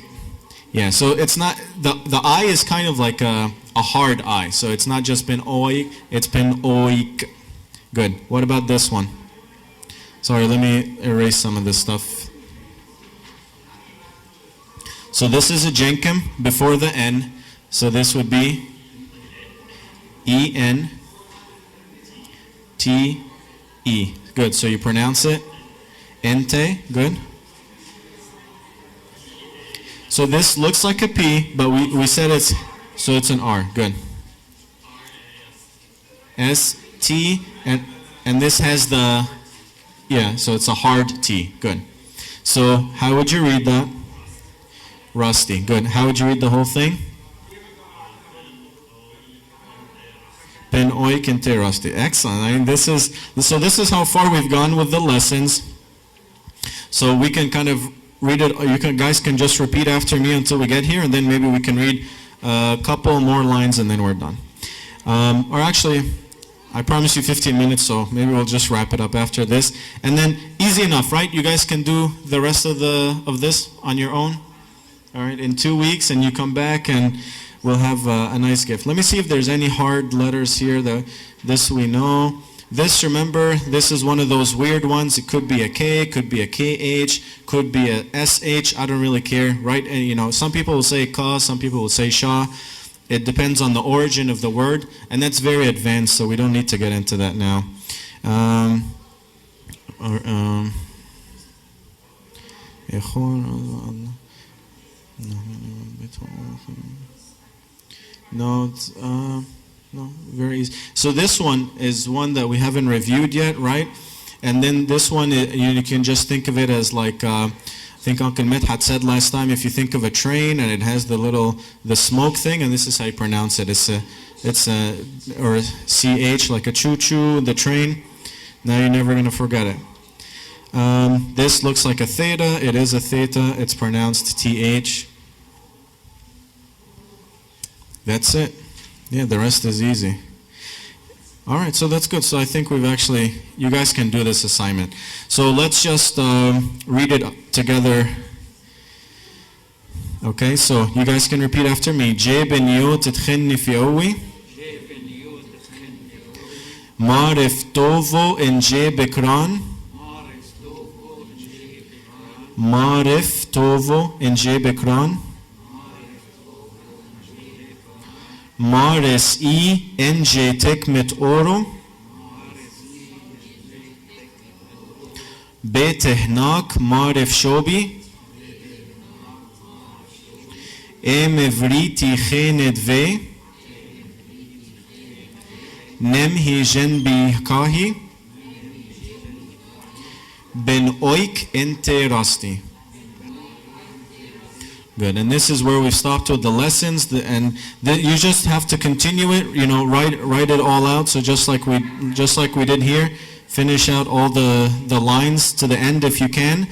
Yeah, so it's not, the I is kind of like a hard I. So it's not just pen-oik, it's pen-oik. Good. What about this one? Sorry, let me erase some of this stuff. So this is a jenkem before the N. So this would be E-N-T-E. Good, so you pronounce it. Ente, good. So this looks like a P, but we said it's, so it's an R, good. S-T, and this has the, yeah, so it's a hard T, good. So how would you read that? Rusty, good. How would you read the whole thing? Ben oik inte rusty. Excellent. I mean, this is how far we've gone with the lessons. So we can kind of read it. Guys can just repeat after me until we get here, and then maybe we can read a couple more lines, and then we're done. Or actually, I promise you 15 minutes, so maybe we'll just wrap it up after this. And then easy enough, right? You guys can do the rest of this on your own. All right, in 2 weeks, and you come back, and we'll have a nice gift. Let me see if there's any hard letters here. This we know. This, remember, this is one of those weird ones. It could be a K, could be a KH, could be a SH. I don't really care, right? And, you know, some people will say ka, some people will say sha. It depends on the origin of the word, and that's very advanced, so we don't need to get into that now. No, it's, no, very easy. So this one is one that we haven't reviewed yet, right? And then this one, you can just think of it as like, I think Uncle Medhat said last time, if you think of a train and it has the smoke thing, and this is how you pronounce it. Or CH, like a choo-choo, the train. Now you're never going to forget it. This looks like a theta. It is a theta. It's pronounced TH. That's it. Yeah, the rest is easy. All right, so that's good. So I think you guys can do this assignment. So let's just read it together. Okay, so you guys can repeat after me. J beniyot titchenni fi owi. Marif tovo en J bekran. Marif tovo en J bekran. Mares I NJ tekmet oro. Betehnak maref shobi. Emevriti khenet ve. Nemhi jenbi kahi. Ben oik ente rasti. Good, and this is where we stopped with the lessons, and you just have to continue it. You know, write it all out. So just like we did here, finish out all the lines to the end if you can.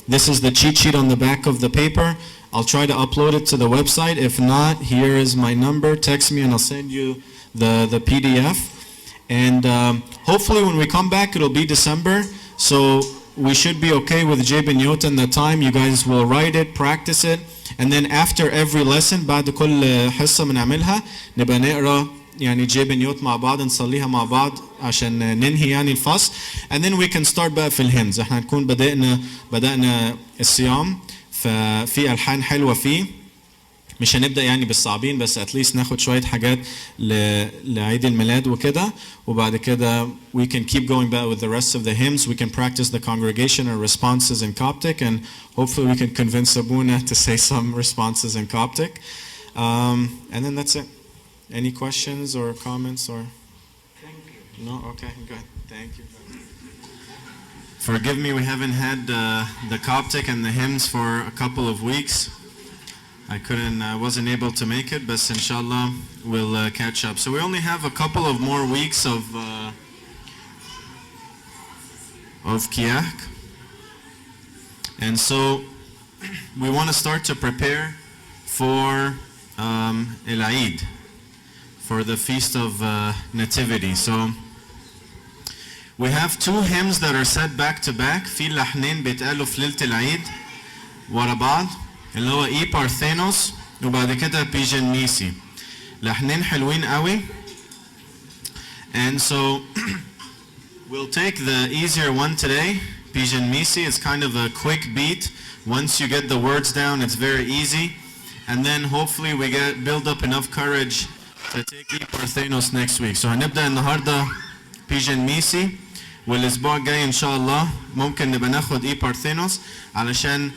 This is the cheat sheet on the back of the paper. I'll try to upload it to the website. If not, here is my number. Text me and I'll send you the PDF. And hopefully when we come back, it'll be December. So we should be okay with J Benyot and the time. You guys will write it, practice it. And then after every lesson بعد كل حصة بنعملها نبقى نقرا يعني جي بنيوت مع بعض نصليها مع بعض عشان ننهي يعني الفصل. And then we can start بقى في الهمز. احنا هنكون بدأنا الصيام ففي ألحان حلوة فيه. مش هنبدأ يعني بالصعبين بس at least ناخد شوية حاجات لعيد الميلاد وكده وبعد كده we can keep going back with the rest of the hymns. We can practice the congregational responses in Coptic and hopefully we can convince Abuna to say some responses in Coptic. And then that's it. Any questions or comments or? Thank you. No? Okay, good. Thank you. Forgive me, we haven't had the Coptic and the hymns for a couple of weeks. I wasn't able to make it, but inshallah we'll catch up. So we only have a couple of more weeks of Kiyak. And so we want to start to prepare for El Eid, for the Feast of Nativity. So we have two hymns that are set back to back. في لحنين بيتقالوا في ليلة العيد ورا بعض. اللي هو اي بارثينوس وبعد كده بيجن نيسي لحنين حلوين قوي. And so we'll take the easier one today, Pigeon Misi is kind of a quick beat. Once you get the words down, it's very easy. And then hopefully we build up enough courage to take E Parthenos next week. So هنبدأ النهاردة Pigeon Misi. والأسبوع الجاي إن شاء الله ممكن نبقى ناخد E Parthenos علشان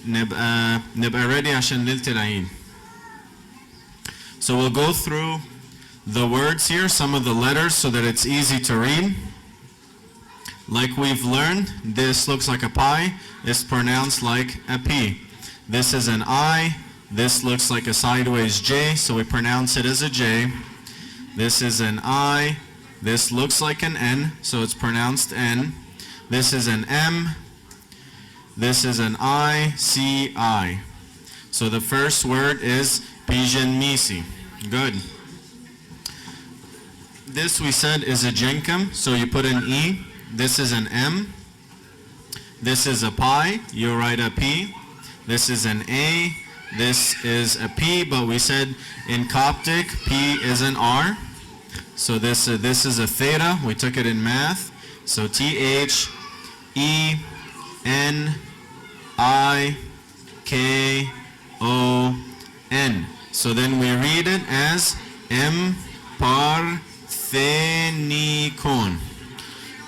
نبقى ready عشان ليلة العيد. So we'll go through the words here, some of the letters, so that it's easy to read. Like we've learned, this looks like a pi. It's pronounced like a P. This is an I. This looks like a sideways J, so we pronounce it as a J. This is an I. This looks like an N, so it's pronounced N. This is an M. This is an I, C, I. So the first word is Pigeon Misi. Good. This we said is a jenkem, so you put an E. This is an M. This is a pi, you write a P. This is an A. This is a P, but we said in Coptic, P is an R. So this is a theta, we took it in math. So T-H, E, N, I, K, O, N. So then we read it as Parthenikon.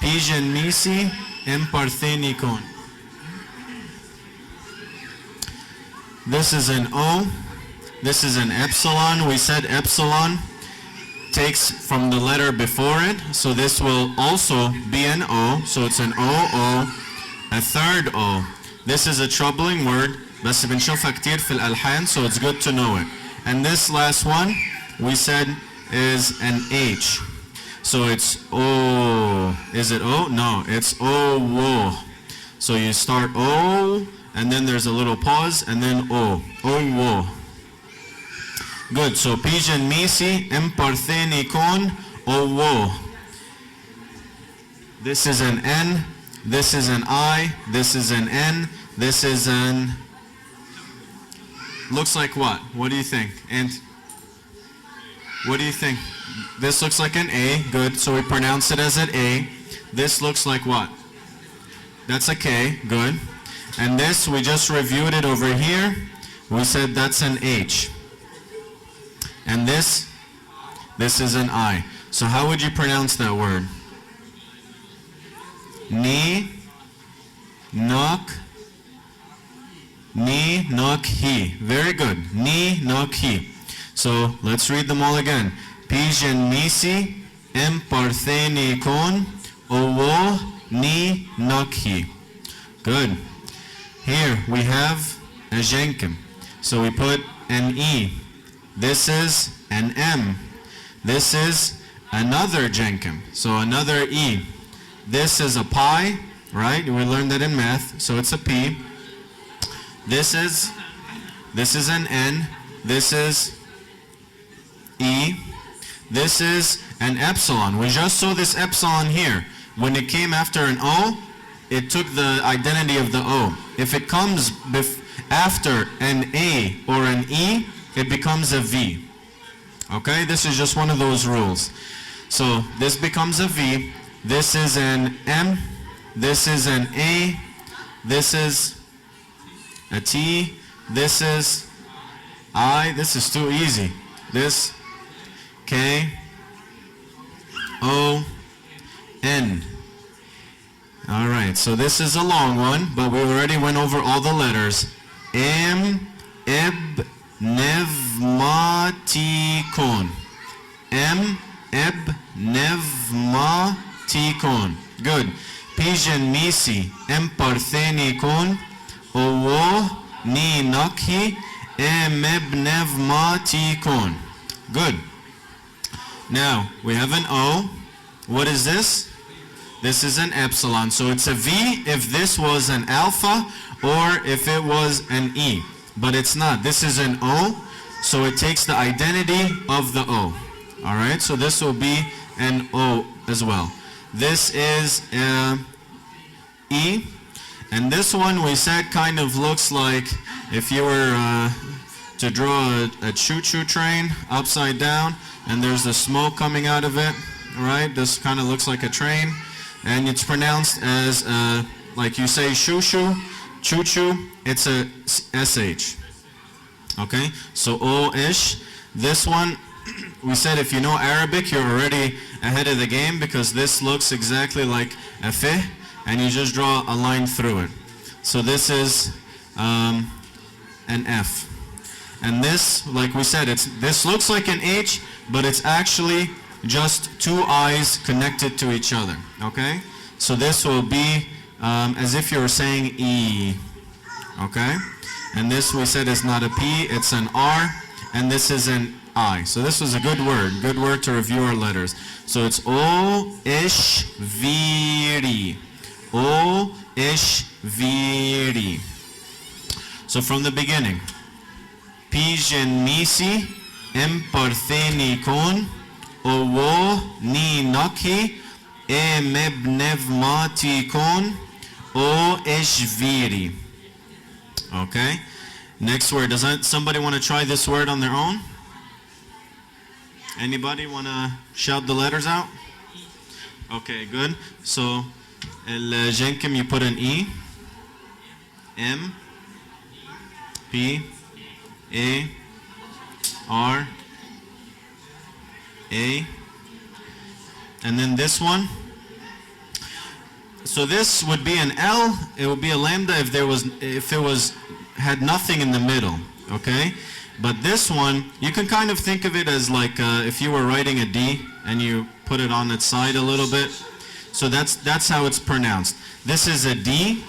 Pigeon Misi, Parthenikon. This is an O. This is an epsilon. We said epsilon takes from the letter before it. So this will also be an O. So it's an O, a third O. This is a troubling word, بس بنشوفها كتير في الألحان, so it's good to know it. And this last one, we said, is an H. So it's O. Is it O? No, it's O-wo. So you start O, and then there's a little pause, and then O. O-wo. Good, so Pigeon Misi, Parthenikon, O-wo. This is an N, this is an I, this is an N, this is an... Looks like what? What do you think? And what do you think? This looks like an A. Good. So we pronounce it as an A. This looks like what? That's a K. Good. And this, we just reviewed it over here. We said that's an H. And this is an I. So how would you pronounce that word? Ni, nok, Ni, nok, hi. Very good. Ni, nok, hi. So let's read them all again. Pigeon Misi, Parthenikon, Owo, Ni, nok, hi. Good. Here we have a jenkem. So we put an E. This is an M. This is another jenkem. So another E. This is a pi, right? We learned that in math. So it's a P. This is an N. This is E. This is an epsilon. We just saw this epsilon here. When it came after an O, it took the identity of the O. If it comes after an A or an E, it becomes a V. Okay, this is just one of those rules. So this becomes a V. This is an M. This is an A. This is a T. This is I. This is too easy. This K, O, N. All right, so this is a long one, but we already went over all the letters. M, Eb, Nev, Ma, Ti, Kon. M, Eb, Nev, Ma, Ti, Kon. Good. Pigeon Misi, Parthenikon, Owo, Ni, Nakhi, Em, Eb, Nev, Ma, Ti, Kon. Good. Now, we have an O. What is this? This is an epsilon. So it's a V if this was an alpha or if it was an E. But it's not. This is an O, so it takes the identity of the O. All right, so this will be an O as well. This is E. And this one we said kind of looks like if you were to draw a choo-choo train upside down and there's the smoke coming out of it, right? This kind of looks like a train, and it's pronounced as like you say shushu, chuchu, it's a sh. Okay, so o-ish. This one, we said if you know Arabic, you're already ahead of the game because this looks exactly like a fih, and you just draw a line through it. So this is an F. And this, like we said, this looks like an H, but it's actually just two I's connected to each other, okay? So this will be as if you were saying E, okay? And this we said is not a P, it's an R, and this is an I. So this was a good word to review our letters. So it's O-ish-viri, O-ish-viri. So from the beginning, Pijen misi, emparthenikon, owo ni naki, emebnevmatikon, o-ish-viri. Okay? Next word. Does somebody want to try this word on their own? Anybody want to shout the letters out? Okay, good. So, el jenkim, you put an E, M, P, A, R, A, and then this one. So this would be an L. It would be a lambda if it had nothing in the middle. Okay, but this one you can kind of think of it as like if you were writing a D and you put it on its side a little bit. So that's how it's pronounced. This is a D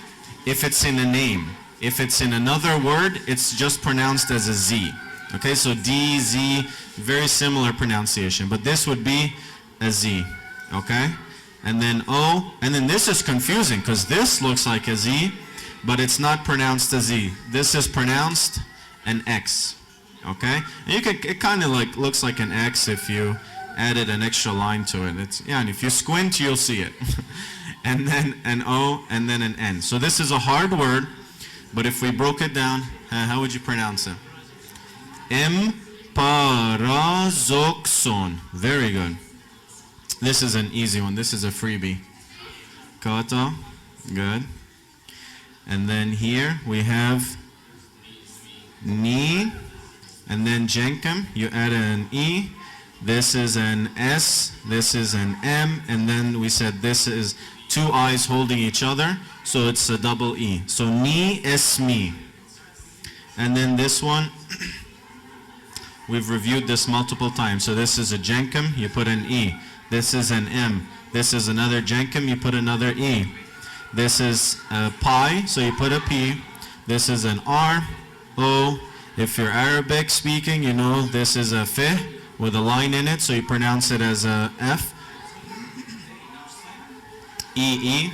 if it's in a name. If it's in another word, it's just pronounced as a Z. Okay, so D, Z, very similar pronunciation, but this would be a Z. Okay, and then O, and then this is confusing because this looks like a Z, but it's not pronounced a Z. This is pronounced an X. Okay, and it kind of like looks like an X if you added an extra line to it. And if you squint, you'll see it. And then an O, and then an N. So this is a hard word, but if we broke it down, how would you pronounce it? Emparazoxon. Very good. This is an easy one. This is a freebie. Kata. Good. And then here we have Ni. And then Jenkem. You add an E. This is an S. This is an M. And then we said this is two I's holding each other. So it's a double E. So Ni Esmi. And then this one, we've reviewed this multiple times. So this is a Jenkem. You put an E. This is an M. This is another Jenkem, you put another E. This is a Pi, so you put a P. This is an R, O. If you're Arabic speaking, you know this is a F with a line in it, so you pronounce it as a F. E,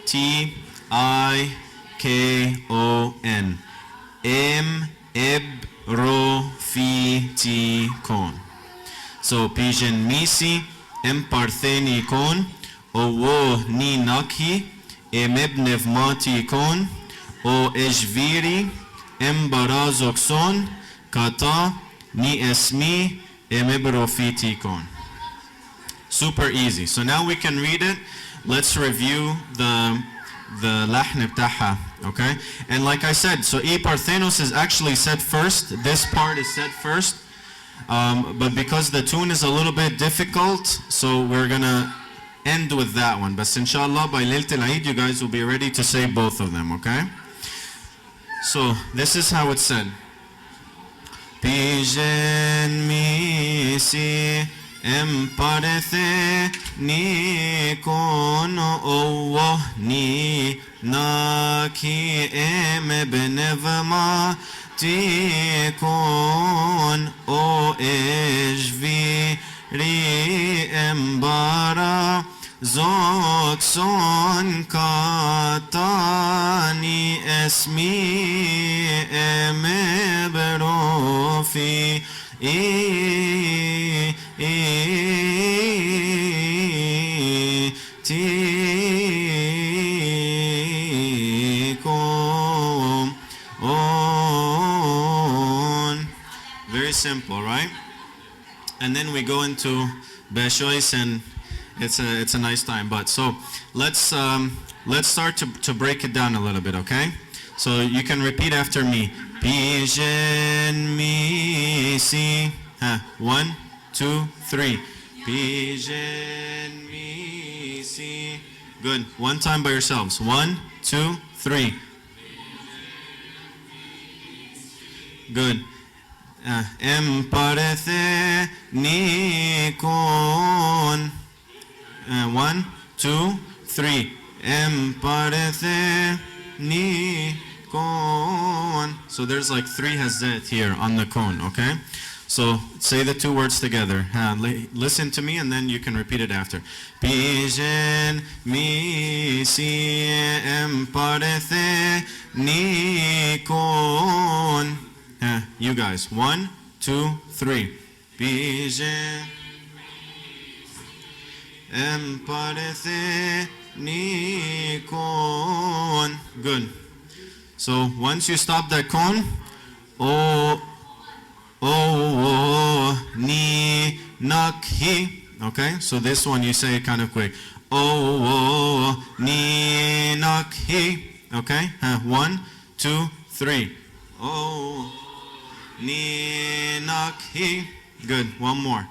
T, I, K, O, N. Ro, Fi, Ti, Kon. So Pijen misi, emparthenikon, owo ni nakhi, emebnevmatikon, o eshviri, embarazokson, kata, ni esmi, emebrofitikon. Super easy. So now we can read it. Let's review the lahn btaha, okay? And like I said, so e parthenos is actually said first. This part is said first. But because the tune is a little bit difficult, so we're gonna end with that one. But inshallah, by Laylat al-Eid, you guys will be ready to say both of them, okay? So this is how it's said. Pijen misi emparthe ni kono owo ni naki emebnevma Tikon o eshviri embara zokson katani esmi emebrofi Tikon Very simple, right? And then we go into Beshois and It's a nice time. But so let's start to break it down a little bit, okay? So you can repeat after me. Pigeon me see. 1, 2, 3. Pigeon me see. Good. One time by yourselves. 1, 2, 3. Good. Emparece nikon. 1, 2, 3. Emparece nikon. So there's like 3 hazet here on the cone, okay? So say the 2 words together. Listen to me and then you can repeat it after. Pigeon mi si emparece nikon. You guys. 1, 2, 3. Pigeon emparece nikon. Good. So once you stop that cone, ni nakhi. Okay, so this one you say kind of quick. Ni nakhi. Okay, 1, 2, 3. Ni nakhi. Good. One more.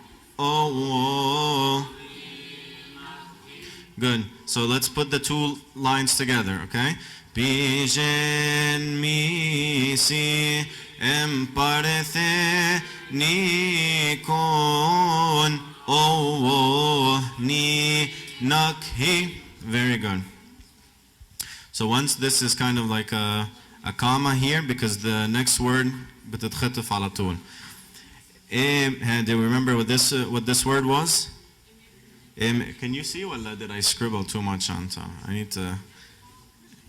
Good. So let's put the 2 lines together, okay? Pigeon mi si emparece nikon ni nakhi. Very good. So once this is kind of like a comma here because the next word بتتخطف على طول. Do you remember what this word was? Can you see or did I scribble too much on top? I need to,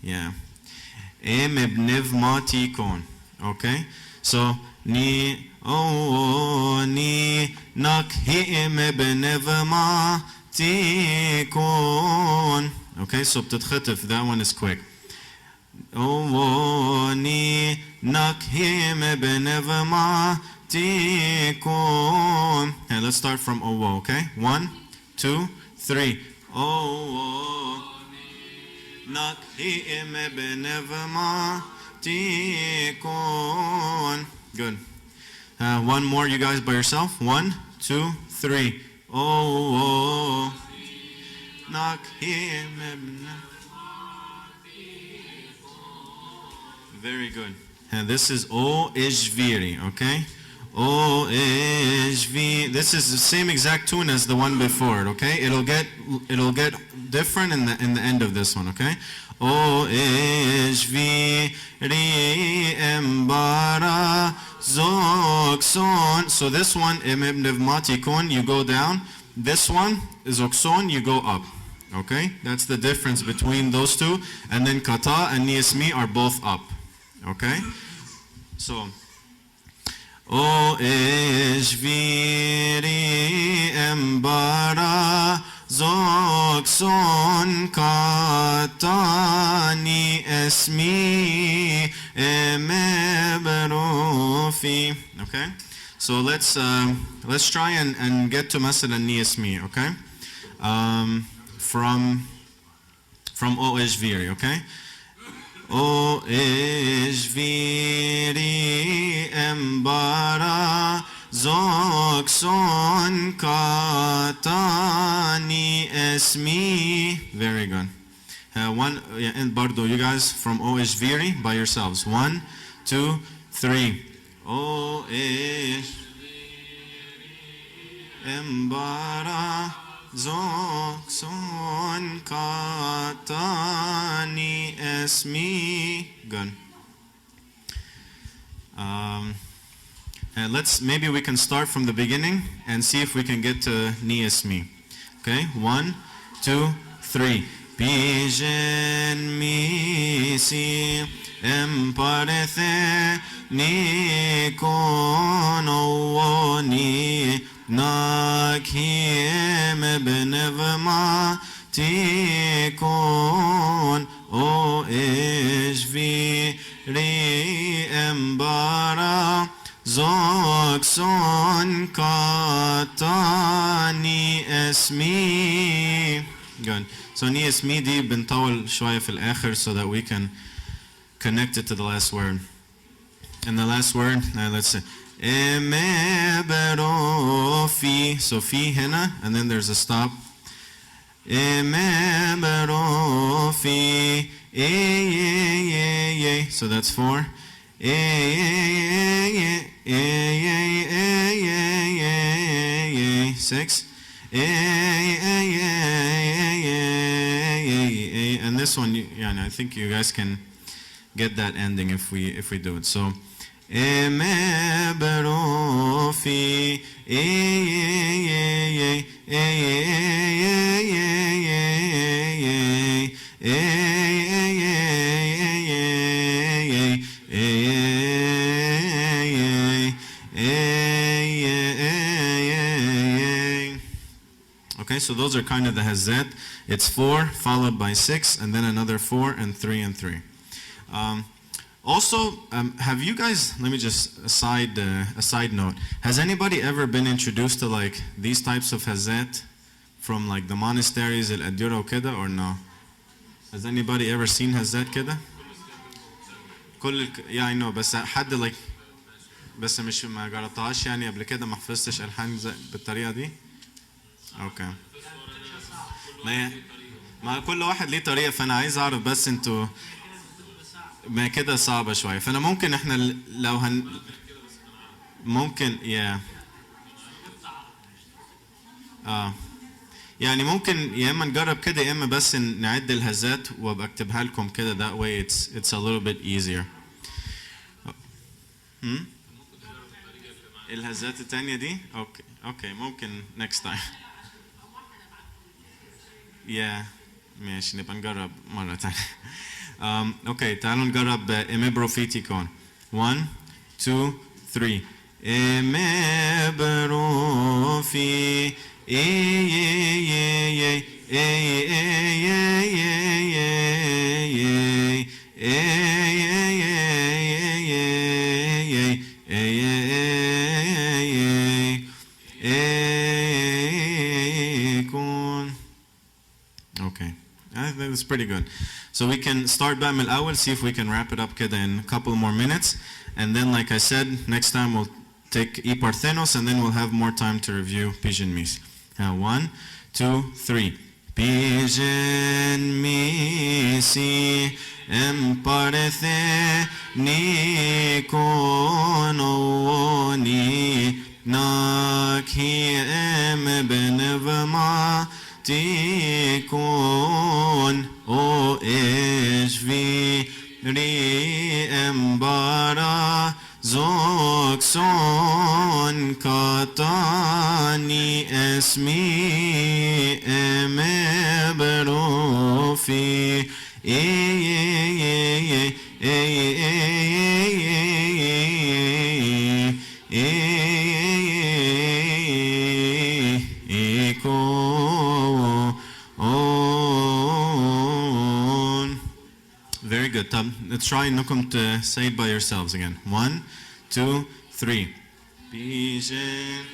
yeah. Bnevmatikon. Okay? So, ni nakhi bnevmatikon. Okay, so بتتخطف, that one is quick. Ni nakhi bnevmatikon. And let's start from okay? 1, 2, 3. Nakhi bnevmatikon. Good. One more, you guys by yourself. 1, 2, 3. Nakhi bnevmatikon. Very good. And this is O Ishviri, okay? O Ishvi. This is the same exact tune as the one before, okay? It'll get different in the end of this one, okay? O Ishviri embara zokson. So this one imibnevmatikon, you go down. This one is okson, you go up. Okay? That's the difference between those 2. And then kata and niasmi are both up. Okay? So, O Ishviri embara zokson katani esmi emeberofi. Okay? So let's try and get to masal and niasmi, okay? From O Ishviri, okay? O Ishviri embara zokson katani esmi. Very good. And Bardo, you guys from O Ishviri by yourselves. 1, 2, 3. O Ishviri embara zokson katani esmi. Good. And maybe we can start from the beginning and see if we can get to ni esmi. Okay, 1, 2, 3. Pigeon mi si emparece ni kono ni nakhim bnevmatikon. O Ishviri embara zon زوكسون كاتاني اسمي. Good. So ني اسمي دي بنطول شوية في الآخر so that we can connect it to the last word. And the last word, let's say emeberofi. So fi hena, and then there's a stop. Emeberofi. So that's 4. 6. And this one, yeah, I think you guys can get that ending if we do it. So emeberofi. Okay, so those are kind of the hazet. It's 4 followed by 6 and then another 4 and 3 and 3. Also, have you guys, let me just a side note, has anybody ever been introduced to like these types of hazet from like the monasteries al-Adira keda or no? Has anybody ever seen hazet keda? Yeah, I know, بس حد like بس مش ما جربتهاش يعني قبل كده ما حفظتش الحان بالطريقه دي. اوكي. ما كل واحد ليه طريقه فانا عايز اعرف بس انتوا ما كده صعبه شويه فانا ممكن احنا لو ممكن يعني ممكن يا اما نجرب كده يا اما بس نعد الهزات وابقى اكتبها لكم كده that way it's a little bit easier. الهزات التانية دي اوكي ممكن next time. ماشي نبقى نجرب مرة تانية. اوكي تعالوا نجرب امبروفيتيكون. 1 2 3 امبروفي Okay, I think that's pretty good. So we can start بقى من الأول, see if we can wrap it up كده in a couple more minutes. And then like I said, next time we'll take I Parthenos and then we'll have more time to review Pigeon Mis. 1, 2, 3. Pigeon Misi Emparthe Nikononi Nakhi Em Benevma Tikon O Eshvi Ri Embara Zokson Katani Esmi Emebrofi Very good. Let's try انكم to say it by yourselves again. 1, 2, 3. Pigeon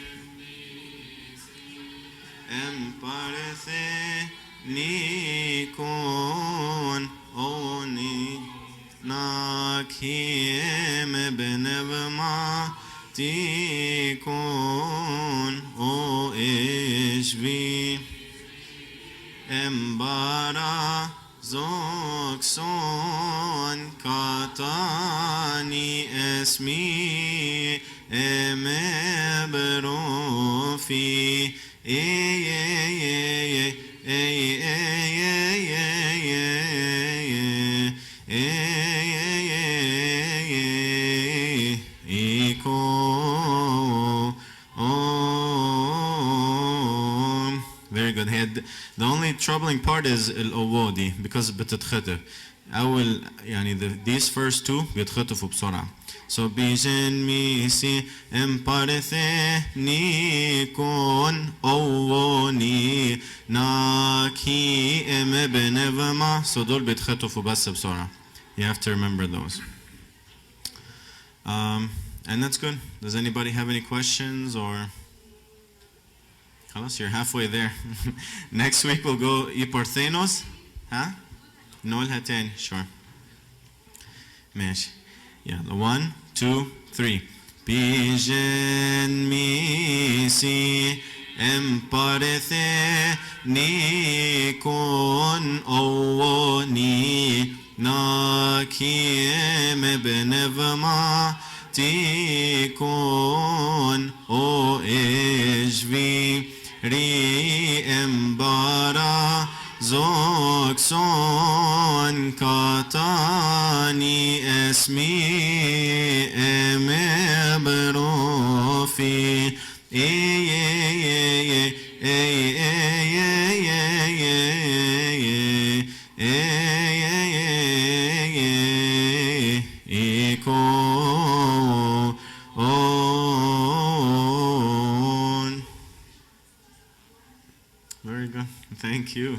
Emparthe Nikon Oni Nakhiem Benevma Tikon O Eshvi Embara Zokson Katani Esmi Emebrofi Very good. The only troubling part is الأوودي because بتتخطف. أول يعني these first two بيتخطفوا بسرعة. So بيجن ميسي امبارثي نيكون أووني ناكي ام بنفما. So دول بيتخطفوا بس بسرعة. You have to remember those. And that's good. Does anybody have any questions or? خلاص, you're halfway there. Next week we'll go Iparthenos. Huh? نقولها تاني. Sure. ماشي. Yeah, 1, 2, 3. Pijen misi emparthe nikon owoni nakim benevma tikon o ejvi ri embara Zokson katani esmi emebrofi Very good. Thank you.